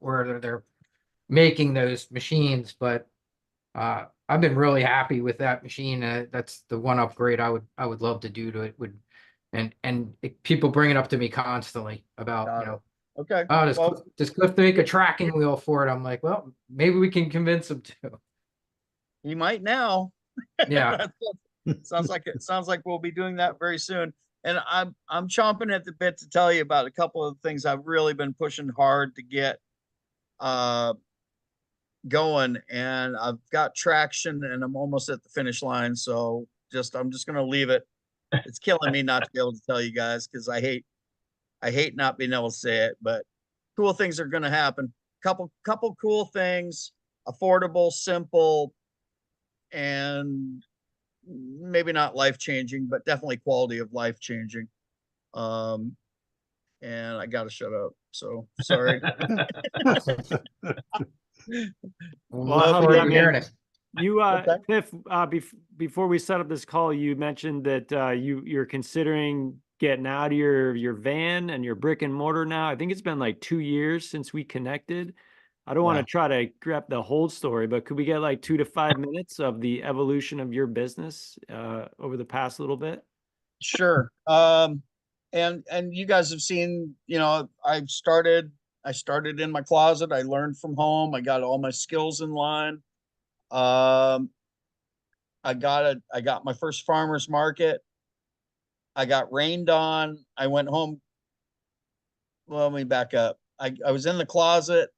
where they're making those machines. But I've been really happy with that machine. That's the one upgrade I would love to do to it. People bring it up to me constantly about Okay. does Cliff make a tracking wheel for it? I'm like, well, maybe we can convince him to. You might now. Yeah. sounds like we'll be doing that very soon. And I'm chomping at the bit to tell you about a couple of things I've really been pushing hard to get going, and I've got traction and I'm almost at the finish line. So I'm just gonna leave it. It's killing me not to be able to tell you guys because I hate not being able to say it, but cool things are gonna happen. Couple cool things, affordable, simple, and maybe not life changing, but definitely quality of life changing. and I got to shut up. So sorry. Well, Look honey, forward I to hearing mean, it. you, Okay. Tiff, before we set up this call, you mentioned that you're considering getting out of your van and your brick and mortar now. I think it's been like 2 years since we connected. I don't want Yeah. to try to grab the whole story, but could we get like 2 to 5 minutes of the evolution of your business over the past little bit? Sure. And you guys have seen, you know, I started in my closet. I learned from home. I got all my skills in line. I got my first farmer's market. I got rained on. I went home. Well, let me back up. I was in the closet,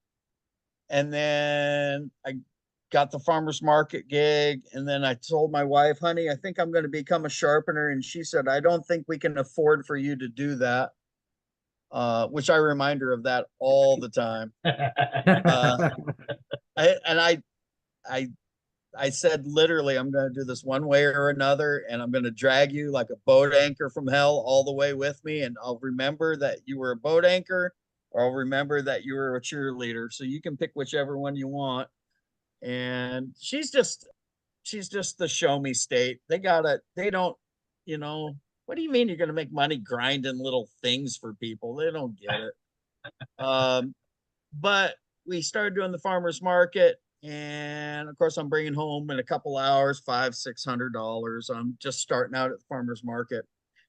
and then I got the farmer's market gig. And then I told my wife, honey, I think I'm going to become a sharpener. And she said, I don't think we can afford for you to do that. Which I remind her of that all the time. I said, literally, I'm going to do this one way or another, and I'm going to drag you like a boat anchor from hell all the way with me. And I'll remember that you were a boat anchor, or I'll remember that you were a cheerleader. So you can pick whichever one you want. And she's just the show me state. They don't, you know, what do you mean you're going to make money grinding little things for people? They don't get it. But we started doing the farmer's market, and of course I'm bringing home in a couple hours $500-600. I'm just starting out at the farmer's market.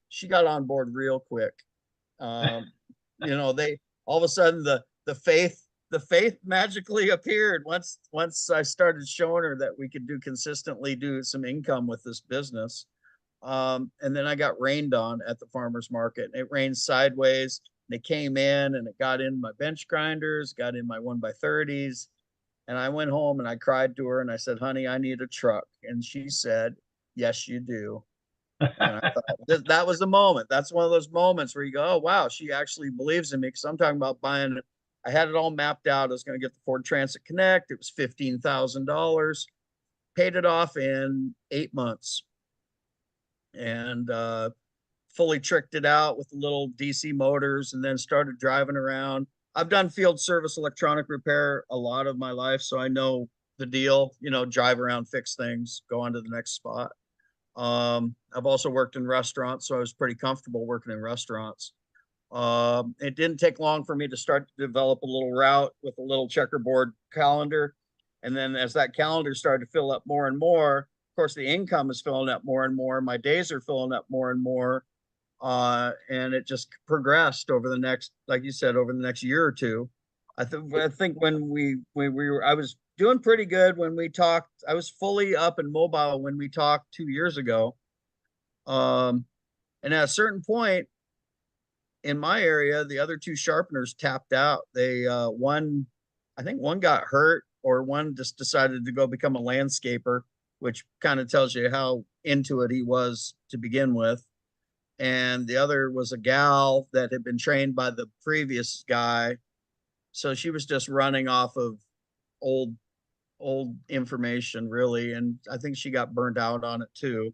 She got on board real quick. You know, they all of a sudden the faith magically appeared once I started showing her that we could consistently do some income with this business. And then I got rained on at the farmer's market. It rained sideways. And it came in and it got in my bench grinders, got in my 1x30s. And I went home and I cried to her and I said, honey, I need a truck. And she said, yes, you do. And I thought that was the moment. That's one of those moments where you go, oh, wow, she actually believes in me. Because I'm talking about buying it. I had it all mapped out. I was going to get the Ford Transit Connect. It was $15,000. Paid it off in 8 months. And fully tricked it out with the little DC motors, and then started driving around. I've done field service electronic repair a lot of my life, so I know the deal, you know, drive around, fix things, go on to the next spot. I've also worked in restaurants, so I was pretty comfortable working in restaurants. It didn't take long for me to start to develop a little route with a little checkerboard calendar. And then as that calendar started to fill up more and more, of course, the income is filling up more and more. My days are filling up more and more. And it just progressed over the next, like you said, over the next year or two. I think when we were, I was doing pretty good when we talked. I was fully up and mobile when we talked 2 years ago. And at a certain point in my area, the other two sharpeners tapped out. They I think one got hurt, or one just decided to go become a landscaper, which kind of tells you how into it he was to begin with. And the other was a gal that had been trained by the previous guy. So she was just running off of old information, really. And I think she got burned out on it too.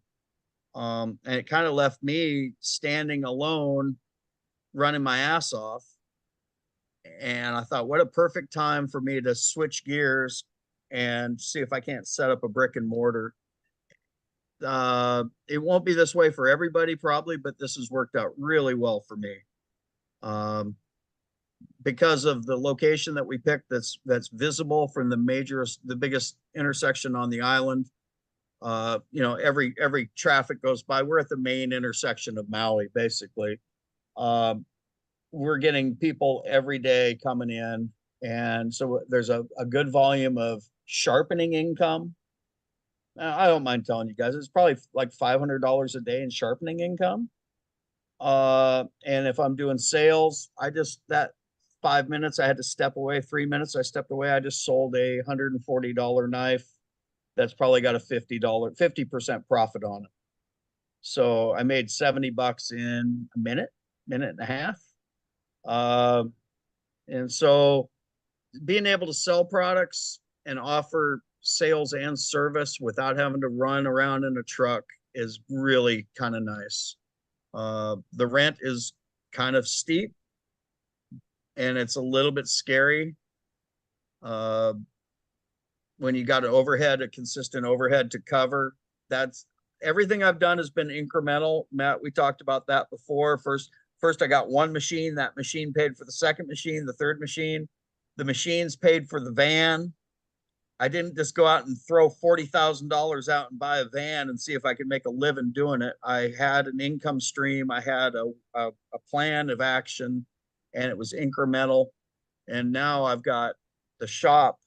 And it kind of left me standing alone, running my ass off. And I thought, what a perfect time for me to switch gears and see if I can't set up a brick and mortar. It won't be this way for everybody probably, but this has worked out really well for me. Because of the location that we picked, that's visible from the biggest intersection on the island. You know, every traffic goes by. We're at the main intersection of Maui, basically. We're getting people every day coming in, and so there's a good volume of sharpening income. I don't mind telling you guys, it's probably like $500 a day in sharpening income. And if I'm doing sales, that 5 minutes, I had to step away. 3 minutes, I stepped away. I just sold a $140 knife. That's probably got a $50% profit on it. So I made $70 in a minute and a half. And so being able to sell products and offer sales and service without having to run around in a truck is really kind of nice. The rent is kind of steep, and it's a little bit scary. When you got an overhead, a consistent overhead to cover, that's everything I've done has been incremental. Matt, we talked about that before. First I got one machine. That machine paid for the second machine, the third machine. The machines paid for the van. I didn't just go out and throw $40,000 out and buy a van and see if I could make a living doing it. I had an income stream. I had a plan of action, and it was incremental. And now I've got the shop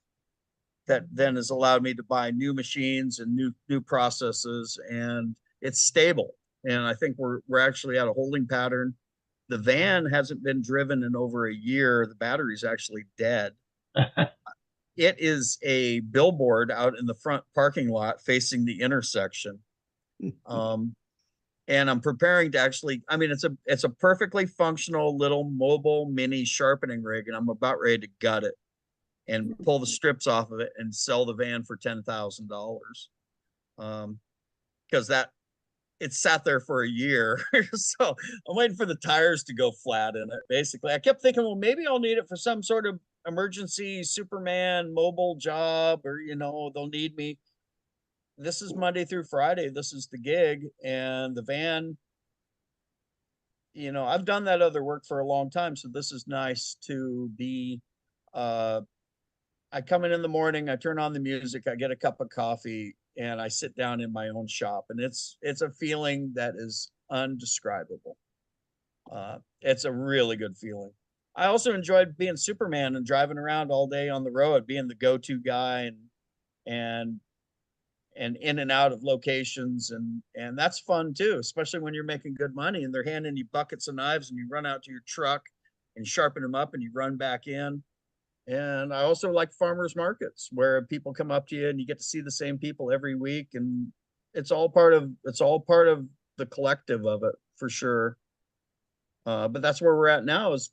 that then has allowed me to buy new machines and new processes, and it's stable. And I think we're actually at a holding pattern. The van hasn't been driven in over a year. The battery's actually dead. It is a billboard out in the front parking lot facing the intersection. And I'm preparing to actually, I mean, it's a perfectly functional little mobile mini sharpening rig, and I'm about ready to gut it and pull the strips off of it and sell the van for $10,000. Because that it sat there for a year. So I'm waiting for the tires to go flat in it. Basically, I kept thinking, well, maybe I'll need it for some sort of emergency Superman mobile job, or they'll need me. This is Monday through Friday. This is the gig, and the van. I've done that other work for a long time, so this is nice to be. I come in the morning, I turn on the music, I get a cup of coffee, and I sit down in my own shop, and it's a feeling that is undescribable. It's a really good feeling. I also enjoyed being Superman and driving around all day on the road, being the go-to guy and in and out of locations, and that's fun too, especially when you're making good money and they're handing you buckets of knives and you run out to your truck and sharpen them up and you run back in. And I also like farmers markets where people come up to you and you get to see the same people every week, and it's all part of the collective of it for sure. But that's where we're at now. Is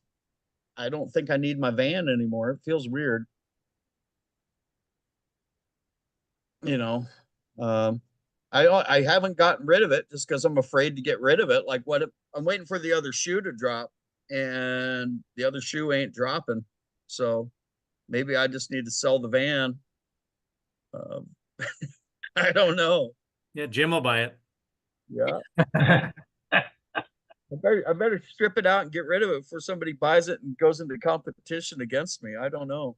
I don't think I need my van anymore. It feels weird. I haven't gotten rid of it just because I'm afraid to get rid of it. Like, what if I'm waiting for the other shoe to drop, and the other shoe ain't dropping, so maybe I just need to sell the van. I don't know. Yeah, Jim will buy it. Yeah. I better strip it out and get rid of it before somebody buys it and goes into competition against me. I don't know.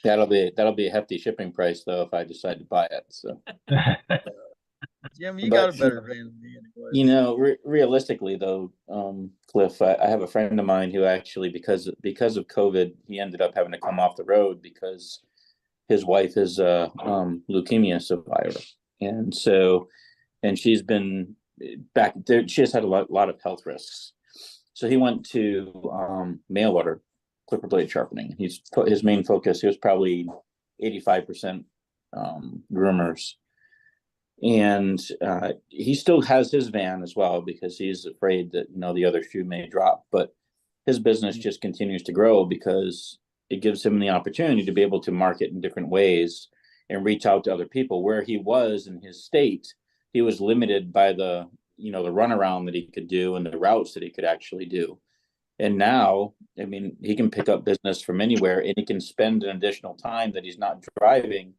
That'll be a hefty shipping price though if I decide to buy it. So Jim, you got a better van than me anyway. Realistically though, Cliff, I have a friend of mine who actually, because of COVID, he ended up having to come off the road because his wife is a leukemia survivor, and she's been back there. She has had a lot of health risks. So he went to mail order clipper blade sharpening. His main focus, he was probably 85% groomers. And he still has his van as well because he's afraid that the other shoe may drop, but his business just continues to grow because it gives him the opportunity to be able to market in different ways and reach out to other people. Where he was in his state, he was limited by the runaround that he could do and the routes that he could actually do. And now, I mean, he can pick up business from anywhere, and he can spend an additional time that he's not driving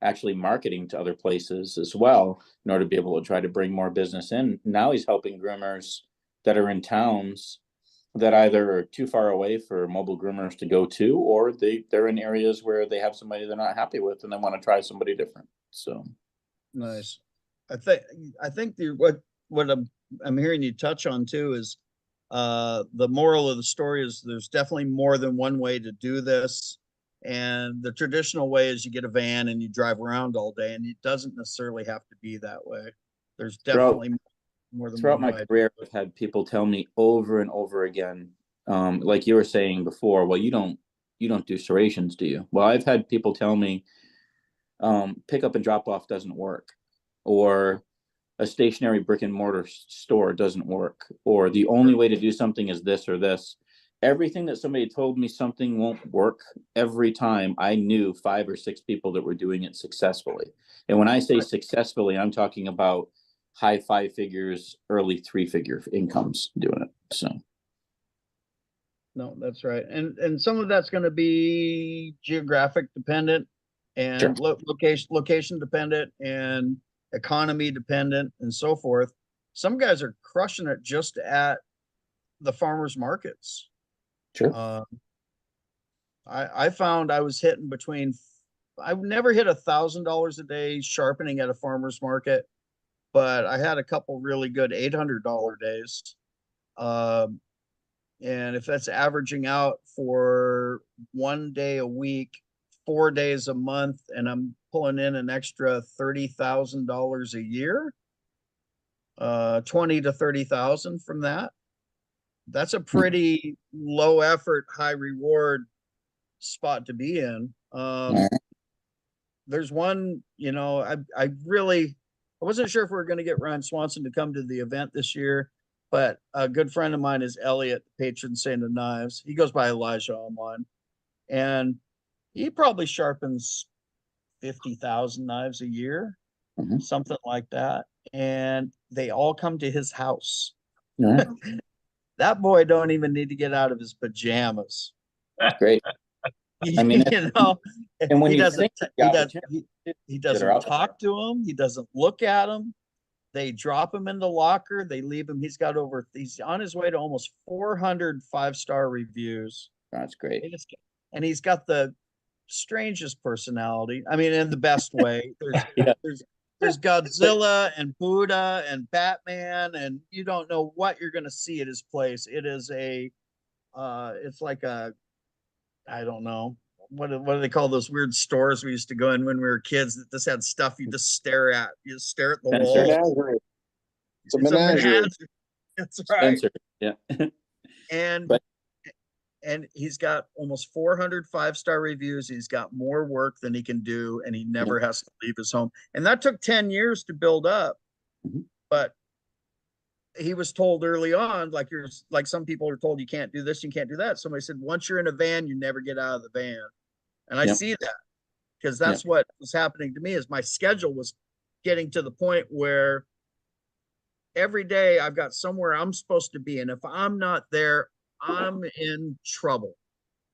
actually marketing to other places as well in order to be able to try to bring more business in. Now he's helping groomers that are in towns that either are too far away for mobile groomers to go to, or they're in areas where they have somebody they're not happy with and they want to try somebody different. So nice. I think what I'm hearing you touch on too is the moral of the story is there's definitely more than one way to do this. And the traditional way is you get a van and you drive around all day, and it doesn't necessarily have to be that way. There's definitely more than throughout one my way. career, I've had people tell me over and over again, like you were saying before, well, you don't do serrations, do you? Well, I've had people tell me pick up and drop off doesn't work, or a stationary brick and mortar store doesn't work, or the only way to do something is this or this. Everything that somebody told me something won't work, every time I knew 5 or 6 people that were doing it successfully. And when I say successfully, I'm talking about high 5 figures, early 3-figure incomes doing it. So No, that's right. And some of that's going to be geographic dependent and Sure. location dependent and economy dependent and so forth. Some guys are crushing it just at the farmers markets. Sure. I found I was hitting between, I've never hit $1,000 a day sharpening at a farmer's market, but I had a couple really good $800 days. And if that's averaging out for 1 day a week, 4 days a month, and I'm pulling in an extra $30,000 a year, 20 to 30,000 from that, that's a pretty low effort, high reward spot to be in. There's one, you know, I wasn't sure if we were going to get Ryan Swanson to come to the event this year, but a good friend of mine is Elliot, patron saint of knives. He goes by Elijah online, and he probably sharpens 50,000 knives a year, something like that. And they all come to his house. That boy don't even need to get out of his pajamas. That's great. I mean, you know, and when he you doesn't, think he doesn't talk to him. He doesn't look at him. They drop him in the locker. They leave him. He's on his way to almost 400 5-star reviews. That's great. And he's got the strangest personality. I mean, in the best way. There's Godzilla and Buddha and Batman, and you don't know what you're going to see at his place. It is it's like a, I don't know. What do they call those weird stores we used to go in when we were kids that just had stuff you just stare at? You just stare at the wall. It's a menagerie. That's right. Spencer. Yeah. And he's got almost 400 5-star reviews. He's got more work than he can do, and he never has to leave his home. And that took 10 years to build up. But he was told early on, like some people are told you can't do this, you can't do that. Somebody said, once you're in a van, you never get out of the van. And I see that, because that's what was happening to me, is my schedule was getting to the point where every day I've got somewhere I'm supposed to be. And if I'm not there, I'm in trouble.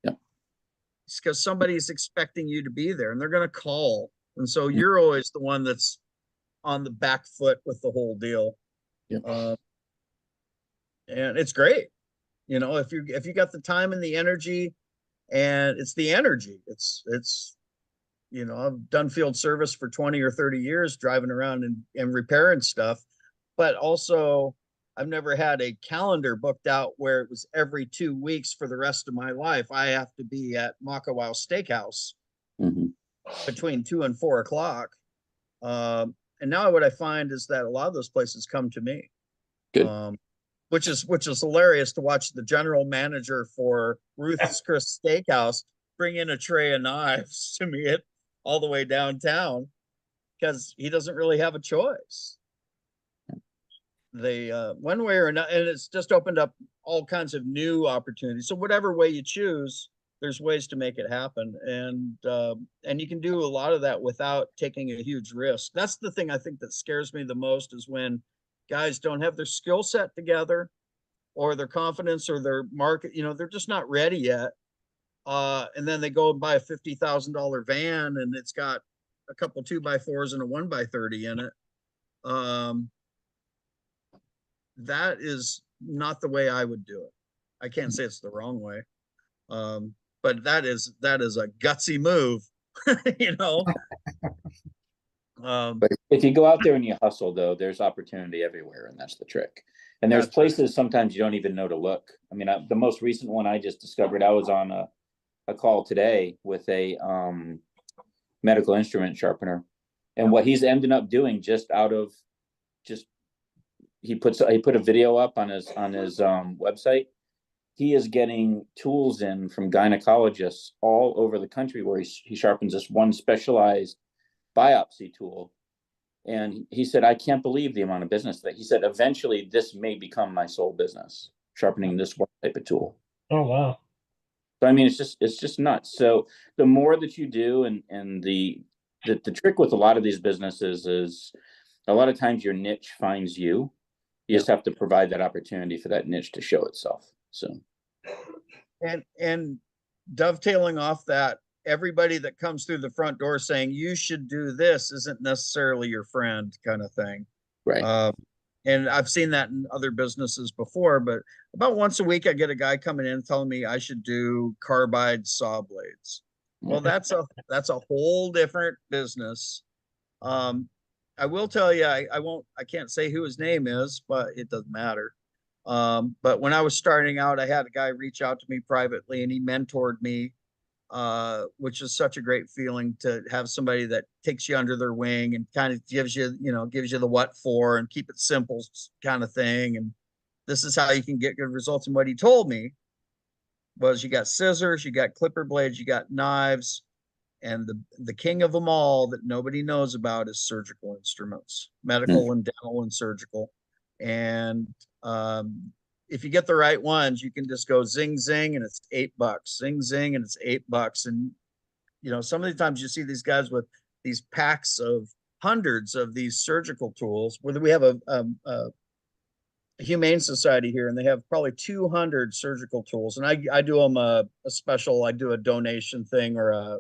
It's because somebody's expecting you to be there and they're going to call. And so you're always the one that's on the back foot with the whole deal. And it's great. You know, if you got the time and the energy, and it's the energy, it's, you know, I've done field service for 20 or 30 years, driving around and repairing stuff, but also I've never had a calendar booked out where it was every 2 weeks for the rest of my life. I have to be at Makawow Steakhouse between 2 and 4 o'clock. And now what I find is that a lot of those places come to me. Good. Which is hilarious to watch the general manager for Ruth's Chris Steakhouse bring in a tray of knives to me all the way downtown, because he doesn't really have a choice. They one way or another, and it's just opened up all kinds of new opportunities. So whatever way you choose, there's ways to make it happen, and you can do a lot of that without taking a huge risk. That's the thing I think that scares me the most, is when guys don't have their skill set together, or their confidence, or their market, you know, they're just not ready yet. And then they go and buy a $50,000 van, and it's got a couple 2x4s and a 1x30 in it. That is not the way I would do it. I can't say it's the wrong way. But that is a gutsy move, you know. But if you go out there and you hustle, though, there's opportunity everywhere, and that's the trick. And there's places sometimes you don't even know to look. I mean, the most recent one I just discovered, I was on a call today with a medical instrument sharpener, and what he's ended up doing he put a video up on his website. He is getting tools in from gynecologists all over the country where he sharpens this one specialized biopsy tool. And he said, I can't believe the amount of business that he said, eventually this may become my sole business, sharpening this one type of tool. Oh, wow. So, I mean, it's just nuts. So the more that you do, and the trick with a lot of these businesses is a lot of times your niche finds you. You just have to provide that opportunity for that niche to show itself. So And dovetailing off that, everybody that comes through the front door saying you should do this isn't necessarily your friend, kind of thing. Right. And I've seen that in other businesses before, but about once a week I get a guy coming in telling me I should do carbide saw blades. Well, that's a whole different business. I will tell you, I can't say who his name is, but it doesn't matter. But when I was starting out, I had a guy reach out to me privately and he mentored me, which is such a great feeling to have somebody that takes you under their wing and kind of gives you the what for and keep it simple kind of thing. And this is how you can get good results. And what he told me was you got scissors, you got clipper blades, you got knives, and the king of them all that nobody knows about is surgical instruments, medical and dental and surgical. And if you get the right ones, you can just go zing zing and it's $8, zing zing and it's $8. And some of the times you see these guys with these packs of hundreds of these surgical tools. Whether we have a humane society here, and they have probably 200 surgical tools, and I do them a special. I do a donation thing, or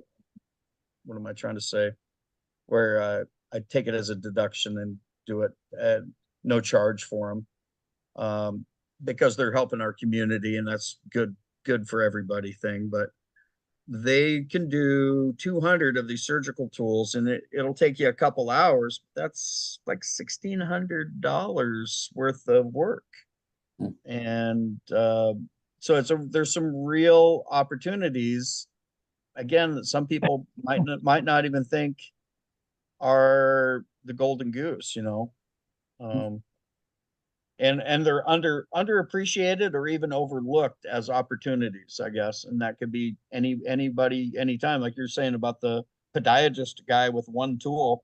what am I trying to say? Where I take it as a deduction and do it at no charge for them, because they're helping our community, and that's good for everybody thing. But they can do 200 of these surgical tools, and it'll take you a couple hours. That's like $1,600 worth of work. And so there's some real opportunities, again, that some people might not even think are the golden goose, and they're underappreciated or even overlooked as opportunities, I guess. And that could be anybody, anytime, like you're saying about the podiatrist guy with one tool.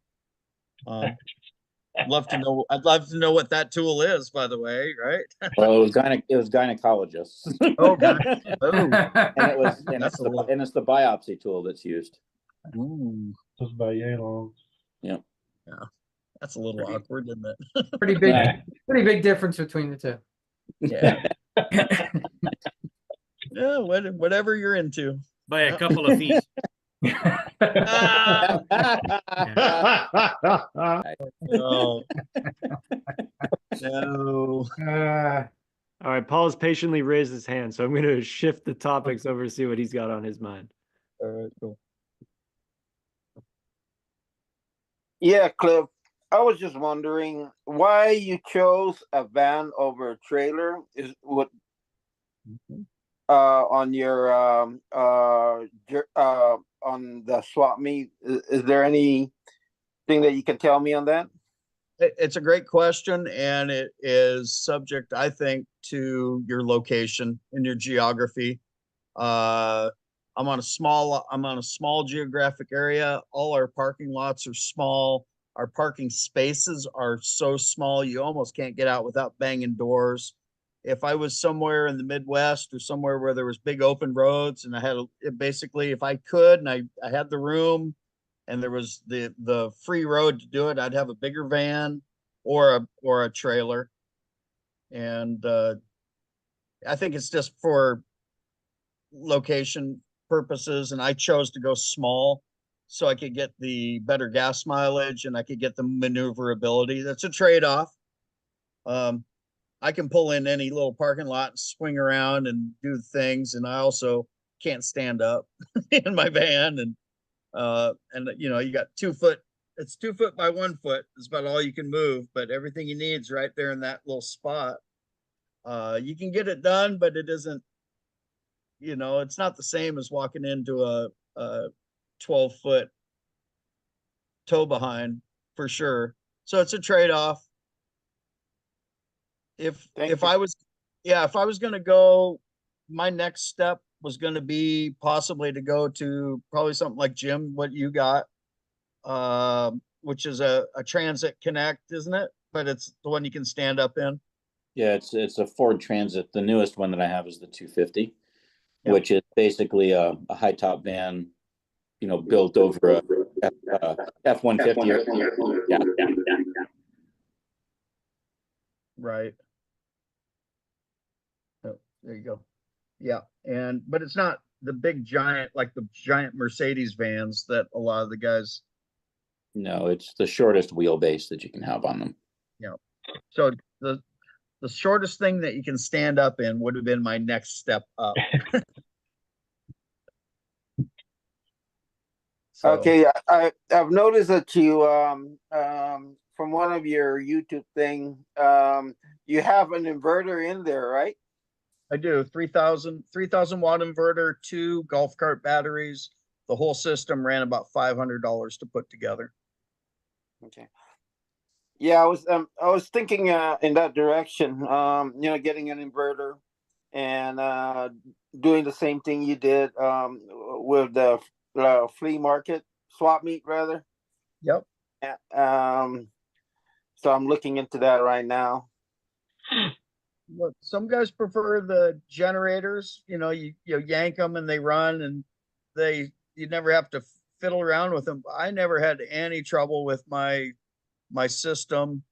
I'd love to know what that tool is, by the way, right? Well, it was gynecologists. Oh, God. Oh. and it's the biopsy tool that's used. Ooh. Just by Yale. Yeah. Yeah. That's a little awkward, isn't it? Pretty big difference between the two. Yeah. Yeah, whatever you're into. By a couple of feet. No. No. All right, Paul's patiently raised his hand, so I'm going to shift the topics over to see what he's got on his mind. All right, cool. Yeah, Cliff, I was just wondering why you chose a van over a trailer. Is what on your on the swap meet? Is there anything that you can tell me on that? It's a great question, and it is subject, I think, to your location and your geography. I'm on a small geographic area. All our parking lots are small. Our parking spaces are so small you almost can't get out without banging doors. If I was somewhere in the Midwest or somewhere where there was big open roads, and I had basically, if I could, and I had the room, and there was the free road to do it, I'd have a bigger van or a trailer. And I think it's just for location purposes, and I chose to go small so I could get the better gas mileage and I could get the maneuverability. That's a trade-off. I can pull in any little parking lot and swing around and do things, and I also can't stand up in my van. And you got 2 foot, it's 2 foot by 1 foot is about all you can move, but everything you need is right there in that little spot. You can get it done, but it isn't, it's not the same as walking into a 12-foot toe behind, for sure. So it's a trade-off. If I was going to go, my next step was going to be possibly to go to probably something like Jim, what you got, which is a Transit Connect, isn't it? But it's the one you can stand up in. Yeah, it's a Ford Transit. The newest one that I have is the 250, Yep. which is basically a high top van, built over a F-150. Yeah. Right. Oh, there you go. Yeah, but it's not the big giant, like the giant Mercedes vans that a lot of the guys. No, it's the shortest wheelbase that you can have on them. Yeah. So the shortest thing that you can stand up in would have been my next step up. So, Okay, I've noticed that you from one of your YouTube thing you have an inverter in there, right? I do 3,000 watt inverter, 2 golf cart batteries. The whole system ran about $500 to put together. Okay. Yeah, I was thinking in that direction. You know, getting an inverter and doing the same thing you did with the flea market swap meet rather. Yep. So I'm looking into that right now. Look, some guys prefer the generators. You know, you yank them and they run, and you never have to fiddle around with them. I never had any trouble with my system.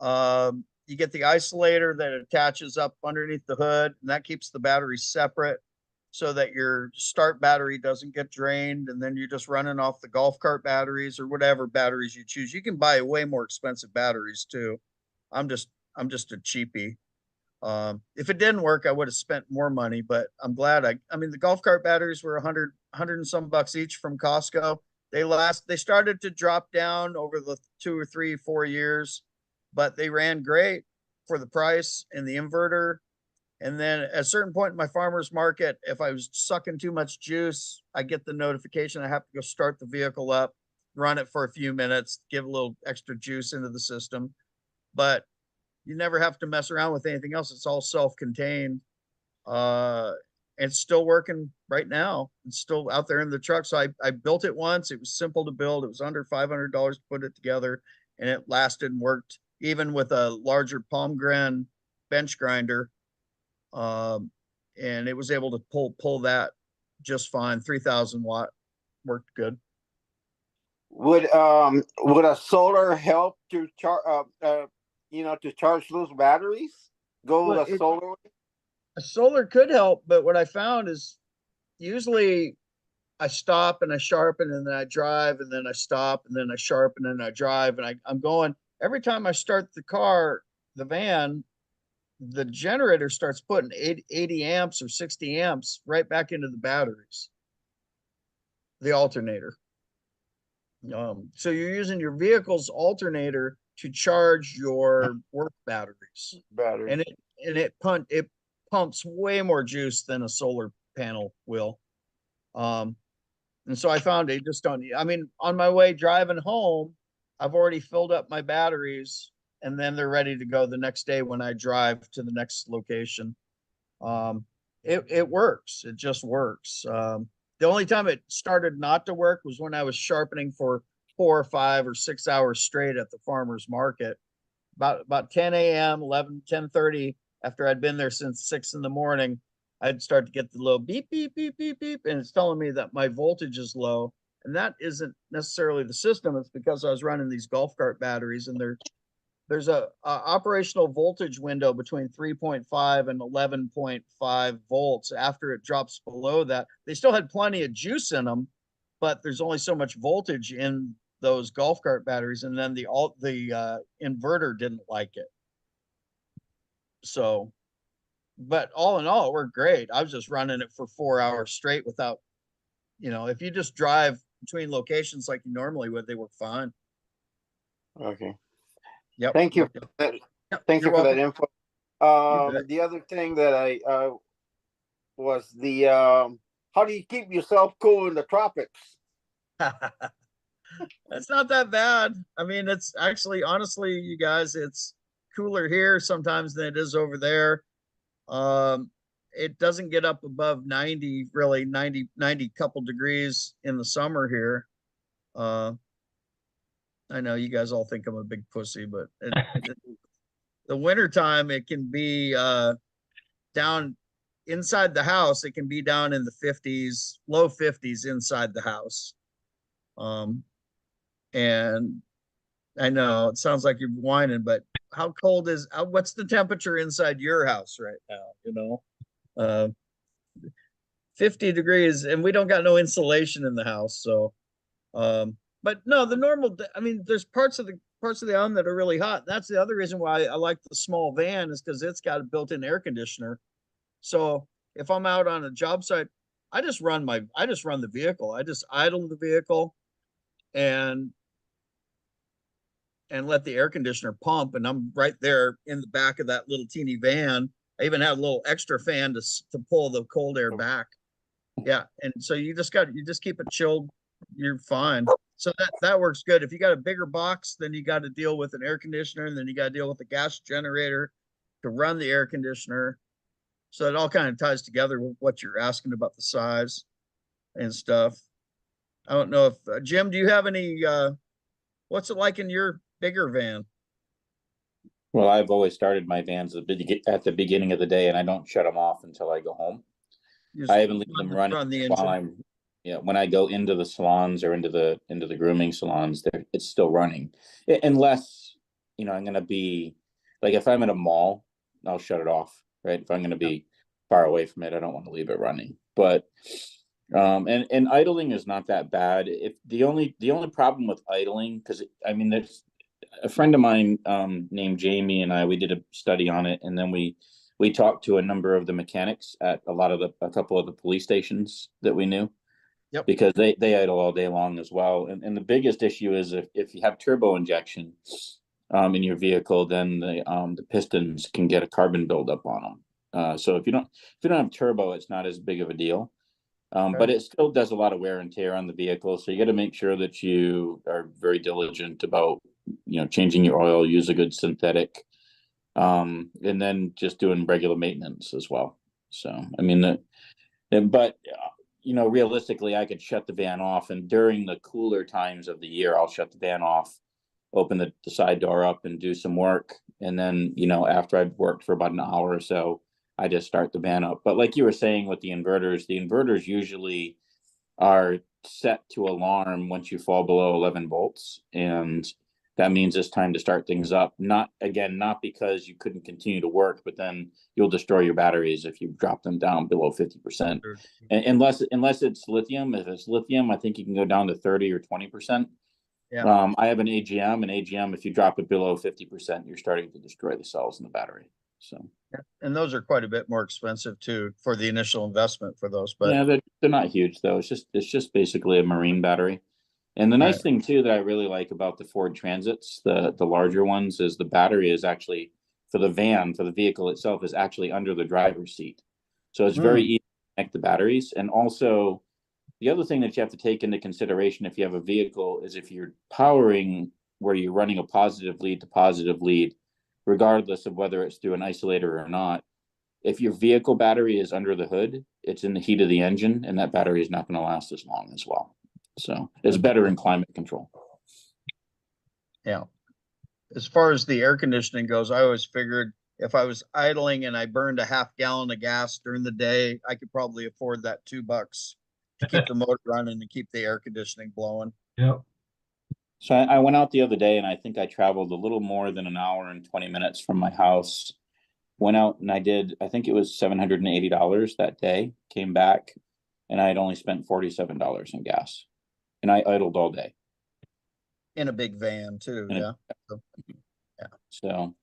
You get the isolator that attaches up underneath the hood, and that keeps the battery separate so that your start battery doesn't get drained, and then you're just running off the golf cart batteries or whatever batteries you choose. You can buy way more expensive batteries too. I'm just a cheapie. If it didn't work, I would have spent more money, but I'm glad I mean, the golf cart batteries were 100 and some bucks each from Costco. They started to drop down over the 2 or 3, 4 years, but they ran great for the price and the inverter. And then at a certain point in my farmer's market, if I was sucking too much juice, I get the notification. I have to go start the vehicle up, run it for a few minutes, give a little extra juice into the system. But you never have to mess around with anything else. It's all self-contained. It's still working right now. It's still out there in the truck. So I built it once. It was simple to build. It was under $500 to put it together, and it lasted and worked even with a larger palm grind bench grinder. And it was able to pull that just fine. 3,000 watt worked good. Would a solar help to charge to charge those batteries? Well, A solar? A solar could help, but what I found is usually I stop and I sharpen and then I drive and then I stop and then I sharpen and I drive, and I'm going every time I start the van, the generator starts putting 80 amps or 60 amps right back into the batteries, the alternator. So you're using your vehicle's alternator to charge your work batteries, and it pumps way more juice than a solar panel will. And so I found it just don't. I mean, on my way driving home, I've already filled up my batteries, and then they're ready to go the next day when I drive to the next location. It works. It just works. The only time it started not to work was when I was sharpening for 4 or 5 or 6 hours straight at the farmer's market. About 10 a.m., 10:30, after I'd been there since 6 in the morning, I'd start to get the little beep, beep, beep, beep, beep, and it's telling me that my voltage is low. And that isn't necessarily the system. It's because I was running these golf cart batteries, and there's a operational voltage window between 3.5 and 11.5 volts. After it drops below that, they still had plenty of juice in them, but there's only so much voltage in those golf cart batteries. And then the inverter didn't like it. So, but all in all, it worked great. I was just running it for 4 hours straight without, if you just drive between locations like you normally would, they work fine. Okay. Yep. Thank you. Thank you for that info. The other thing that I was how do you keep yourself cool in the tropics? It's not that bad. I mean, it's actually, honestly, you guys, it's cooler here sometimes than it is over there. It doesn't get up above 90, really 90 couple degrees in the summer here. I know you guys all think I'm a big pussy, but the wintertime, it can be down inside the house. It can be down in the 50s, low 50s inside the house. And I know it sounds like you're whining, but how cold what's the temperature inside your house right now? 50 degrees and we don't got no insulation in the house. So, but no, the normal, I mean, there's parts of the island that are really hot. That's the other reason why I like the small van, is because it's got a built-in air conditioner. So if I'm out on a job site, I just run the vehicle. I just idle the vehicle and let the air conditioner pump, and I'm right there in the back of that little teeny van. I even had a little extra fan to pull the cold air back. Yeah, and so you just keep it chilled. You're fine. So that works good. If you got a bigger box, then you got to deal with an air conditioner, and then you got to deal with a gas generator to run the air conditioner. So it all kind of ties together with what you're asking about the size and stuff. I don't know if Jim, do you have any? What's it like in your bigger van? Well, I've always started my vans at the beginning of the day, and I don't shut them off until I go home. I even leave them running while I'm, when I go into the salons or into the grooming salons, it's still running. Unless, I'm going to be, like, if I'm at a mall, I'll shut it off, right? If I'm going to be far away from it, I don't want to leave it running. But, and idling is not that bad. If the only problem with idling, because there's a friend of mine named Jamie and we did a study on it, and then we talked to a number of the mechanics at a couple of the police stations that we knew. Yep. Because they idle all day long as well. And the biggest issue is if you have turbo injection in your vehicle, then the pistons can get a carbon buildup on them. So if you don't have turbo, it's not as big of a deal. But it still does a lot of wear and tear on the vehicle. So you got to make sure that you are very diligent about, changing your oil, use a good synthetic, and then just doing regular maintenance as well. So, realistically, I could shut the van off, and during the cooler times of the year, I'll shut the van off, open the side door up and do some work. And then, after I've worked for about an hour or so, I just start the van up. But like you were saying with the inverters usually are set to alarm once you fall below 11 volts. And that means it's time to start things up. Not because you couldn't continue to work, but then you'll destroy your batteries if you drop them down below 50%. Sure. And unless it's lithium. If it's lithium, I think you can go down to 30 or 20%. Yeah. I have an AGM, if you drop it below 50%, you're starting to destroy the cells in the battery. So, and those are quite a bit more expensive too for the initial investment for those. But yeah, they're not huge though. It's just basically a marine battery. And the nice thing too that I really like about the Ford Transits, the larger ones, is the battery is actually for the vehicle itself is actually under the driver's seat. So it's very easy to connect the batteries. And also the other thing that you have to take into consideration if you have a vehicle is if you're powering where you're running a positive lead to positive lead, regardless of whether it's through an isolator or not, if your vehicle battery is under the hood, it's in the heat of the engine, and that battery is not going to last as long as well. So it's better in climate control. Yeah. As far as the air conditioning goes, I always figured if I was idling and I burned a half gallon of gas during the day, I could probably afford that $2 to keep the motor running and keep the air conditioning blowing. Yep. So I went out the other day, and I think I traveled a little more than an hour and 20 minutes from my house. Went out and I think it was $780 that day, came back, and I had only spent $47 in gas. And I idled all day. In a big van too, yeah. So,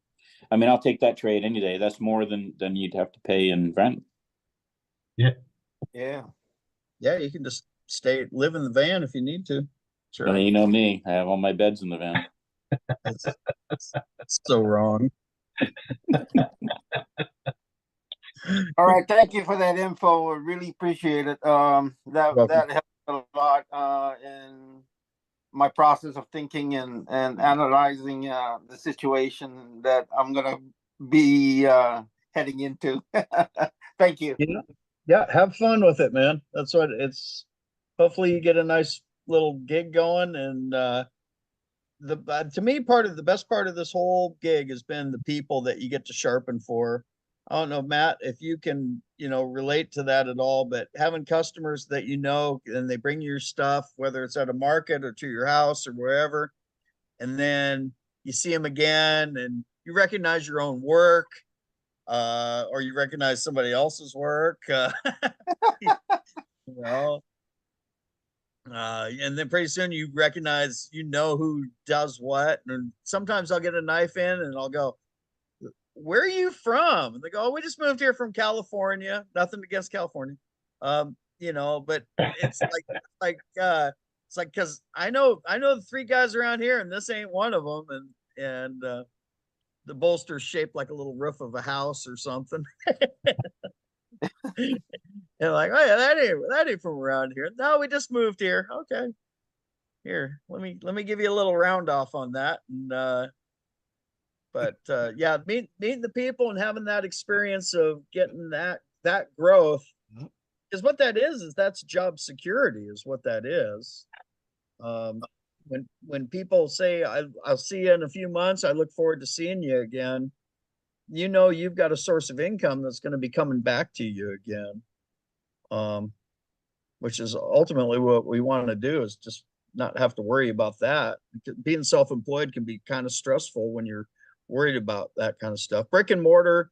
I'll take that trade any day. That's more than you'd have to pay in rent. Yeah. Yeah. Yeah, you can just live in the van if you need to. Sure. You know me, I have all my beds in the van. That's so wrong. All right, thank you for that info. I really appreciate it. That helped a lot in my process of thinking and analyzing the situation that I'm gonna be heading into. Thank you. Yeah, have fun with it, man. That's what it's. Hopefully, you get a nice little gig going, and to me, the best part of this whole gig has been the people that you get to sharpen for. I don't know, Matt, if you can, relate to that at all, but having customers that and they bring you your stuff, whether it's at a market or to your house or wherever, and then you see them again and you recognize your own work, or you recognize somebody else's work. You know, and then pretty soon you recognize, you know, who does what. And sometimes I'll get a knife in and I'll go, where are you from? And they go, oh, we just moved here from California. Nothing against California. You know, but it's it's like, cause I know the 3 guys around here and this ain't one of them. And the bolster's shaped like a little roof of a house or something. And like, oh yeah, that ain't from around here. No, we just moved here. Okay. Here, let me give you a little round off on that. And yeah, meeting the people and having that experience of getting that growth is what that is that's job security is what that is. When people say I'll see you in a few months, I look forward to seeing you again, you know, you've got a source of income that's going to be coming back to you again. Which is ultimately what we want to do, is just not have to worry about that. Being self-employed can be kind of stressful when you're worried about that kind of stuff. Brick and mortar,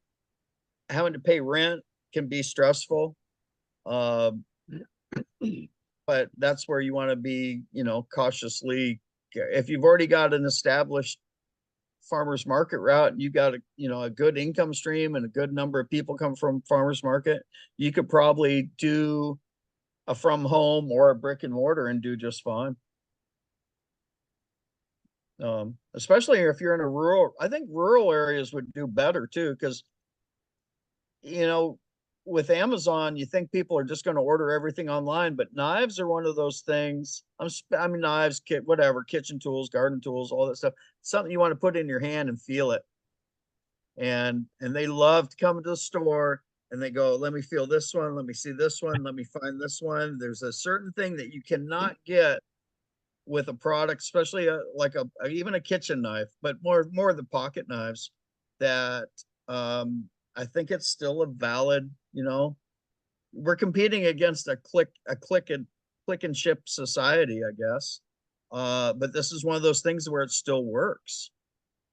having to pay rent can be stressful. But that's where you want to be, you know, cautiously. If you've already got an established farmers market route and you got a good income stream and a good number of people come from farmers market, you could probably do a from home or a brick and mortar and do just fine. Especially if you're in a rural, I think rural areas would do better too, because, you know, with Amazon, you think people are just going to order everything online, but knives are one of those things. I mean, knives, whatever, kitchen tools, garden tools, all that stuff, something you want to put in your hand and feel it. And they love to come to the store and they go, let me feel this one. Let me see this one. Let me find this one. There's a certain thing that you cannot get with a product, especially even a kitchen knife, but more of the pocket knives that, I think it's still a valid, you know, we're competing against a click and ship society, I guess. But this is one of those things where it still works.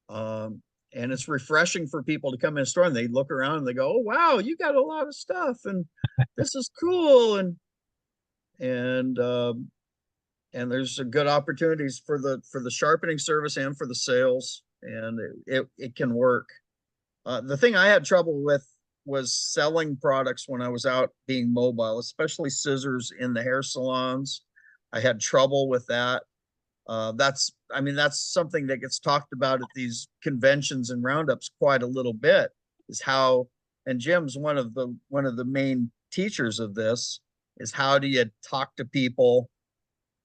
And it's refreshing for people to come in the store and they look around and they go, oh, wow, you got a lot of stuff and this is cool. And there's a good opportunities for the sharpening service and for the sales, and it can work. The thing I had trouble with was selling products when I was out being mobile, especially scissors in the hair salons. I had trouble with that. That's something that gets talked about at these conventions and roundups quite a little bit, is how, and Jim's one of the main teachers of this, is how do you talk to people?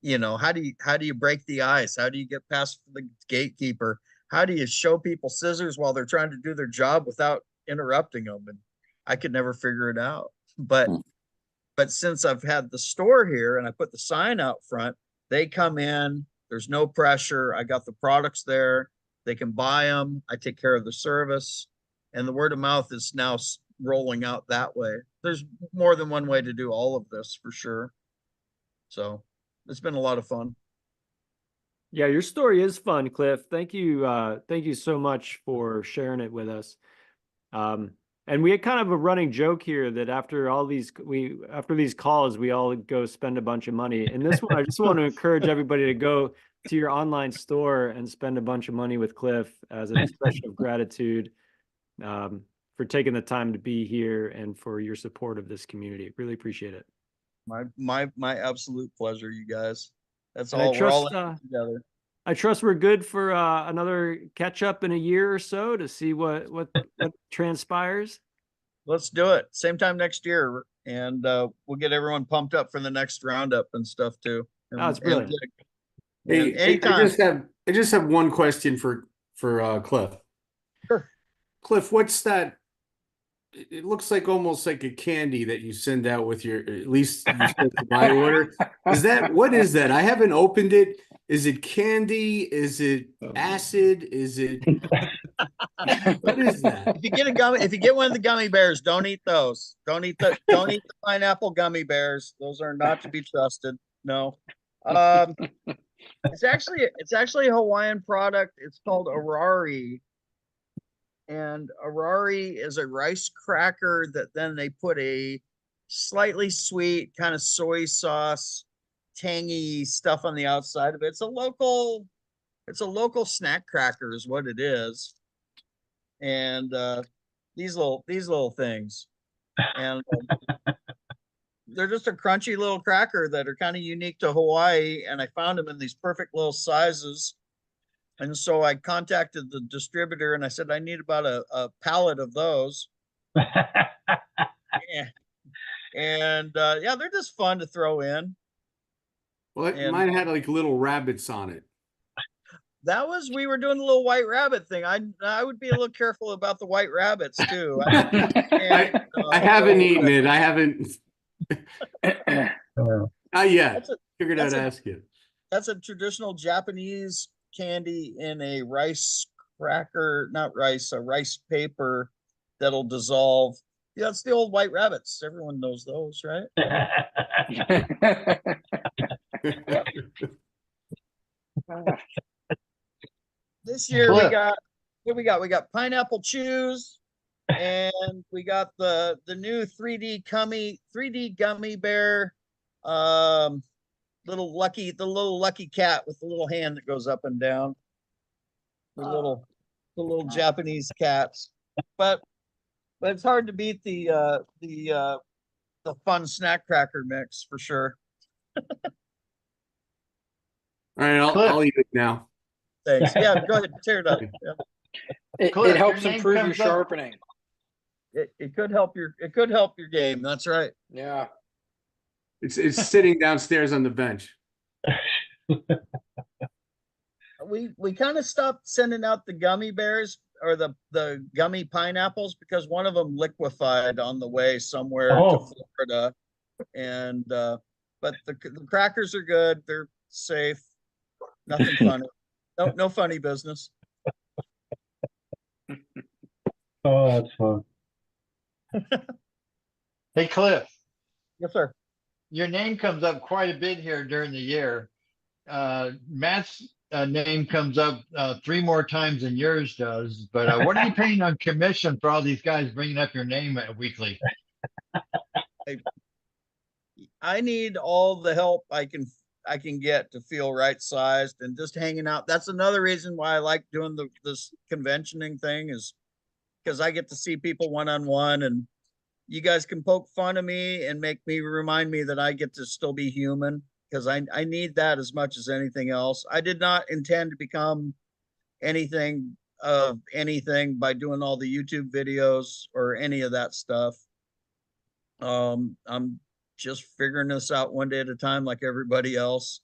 You know, how do you break the ice? How do you get past the gatekeeper? How do you show people scissors while they're trying to do their job without interrupting them? And I could never figure it out. But since I've had the store here and I put the sign out front, they come in, there's no pressure. I got the products there. They can buy them. I take care of the service, and the word of mouth is now rolling out that way. There's more than one way to do all of this for sure. So it's been a lot of fun. Yeah, your story is fun, Cliff. Thank you so much for sharing it with us. And we had kind of a running joke here that after these calls, we all go spend a bunch of money. And this one, I just want to encourage everybody to go to your online store and spend a bunch of money with Cliff as an expression of gratitude for taking the time to be here and for your support of this community. Really appreciate it. My absolute pleasure, you guys. That's all. We're all together. I trust we're good for another catch up in a year or so to see what transpires. Let's do it. Same time next year, and we'll get everyone pumped up for the next roundup and stuff too. And, that's brilliant. Hey, I just have one question for Cliff. Sure. Cliff, what's that? It looks like almost like a candy that you send out with your, at least you send to my order. What is that? I haven't opened it. Is it candy? Is it acid? Is it, what is that? If you get one of the gummy bears, don't eat those. Don't eat the pineapple gummy bears. Those are not to be trusted. No. It's actually a Hawaiian product. It's called Arari. And Arari is a rice cracker that then they put a slightly sweet, kind of soy sauce, tangy stuff on the outside of it. It's a local snack cracker is what it is. And these little things. And they're just a crunchy little cracker that are kind of unique to Hawaii. And I found them in these perfect little sizes. And so I contacted the distributor and I said, I need about a pallet of those. Yeah. And yeah, they're just fun to throw in. Well, mine had like little rabbits on it. We were doing a little white rabbit thing. I would be a little careful about the white rabbits too. I haven't eaten it. I haven't. Not yet. Figured I'd ask you. That's a traditional Japanese candy in a rice cracker, not rice, a rice paper that'll dissolve. Yeah, it's the old white rabbits. Everyone knows those, right? This year we got what we got pineapple chews, and we got the new 3D gummy bear, little lucky cat with the little hand that goes up and down. The little Japanese cats. But it's hard to beat the fun snack cracker mix for sure. All right, I'll eat it now. Thanks. Yeah, go ahead, tear it up. Yeah. It helps improve your sharpening. It could help your game. That's right. Yeah. It's sitting downstairs on the bench. We kind of stopped sending out the gummy bears or the gummy pineapples because one of them liquefied on the way somewhere to Florida. And but the crackers are good. They're safe. Nothing funny. No funny business. Oh, that's fun. Hey, Cliff. Yes, sir. Your name comes up quite a bit here during the year. Matt's name comes up 3 more times than yours does. But what are you paying on commission for all these guys bringing up your name weekly? I need all the help I can get to feel right sized and just hanging out. That's another reason why I like doing this conventioning thing is because I get to see people one-on-one, and you guys can poke fun of me and remind me that I get to still be human, because I need that as much as anything else. I did not intend to become anything by doing all the YouTube videos or any of that stuff. I'm just figuring this out one day at a time like everybody else.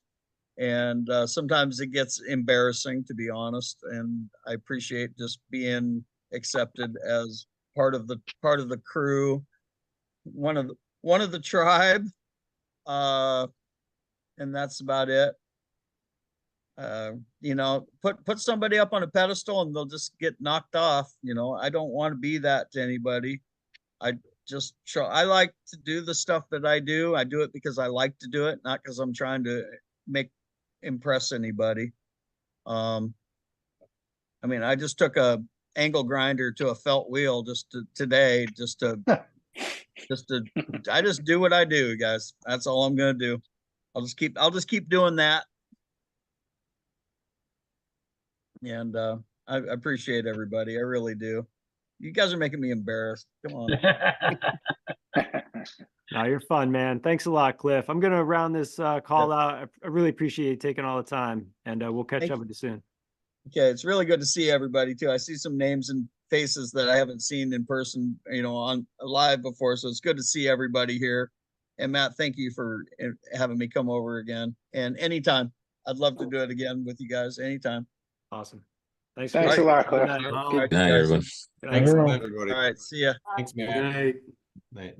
And sometimes it gets embarrassing, to be honest. And I appreciate just being accepted as part of the crew, one of the tribe. And that's about it. Put somebody up on a pedestal and they'll just get knocked off. I don't want to be that to anybody. I like to do the stuff that I do. I do it because I like to do it, not because I'm trying to impress anybody. I just took a angle grinder to a felt wheel today. I just do what I do, guys. That's all I'm gonna do. I'll just keep doing that. And I appreciate everybody. I really do. You guys are making me embarrassed. Come on. No, you're fun, man. Thanks a lot, Cliff. I'm going to round this call out. I really appreciate you taking all the time, and we'll catch up with you soon. Okay. It's really good to see everybody too. I see some names and faces that I haven't seen in person, on live before. So it's good to see everybody here. And Matt, thank you for having me come over again. And anytime, I'd love to do it again with you guys anytime. Awesome. Thanks a lot, Cliff. Good Good night, everyone. Thanks, everybody. All right. See ya. Thanks, man. Good night. Night.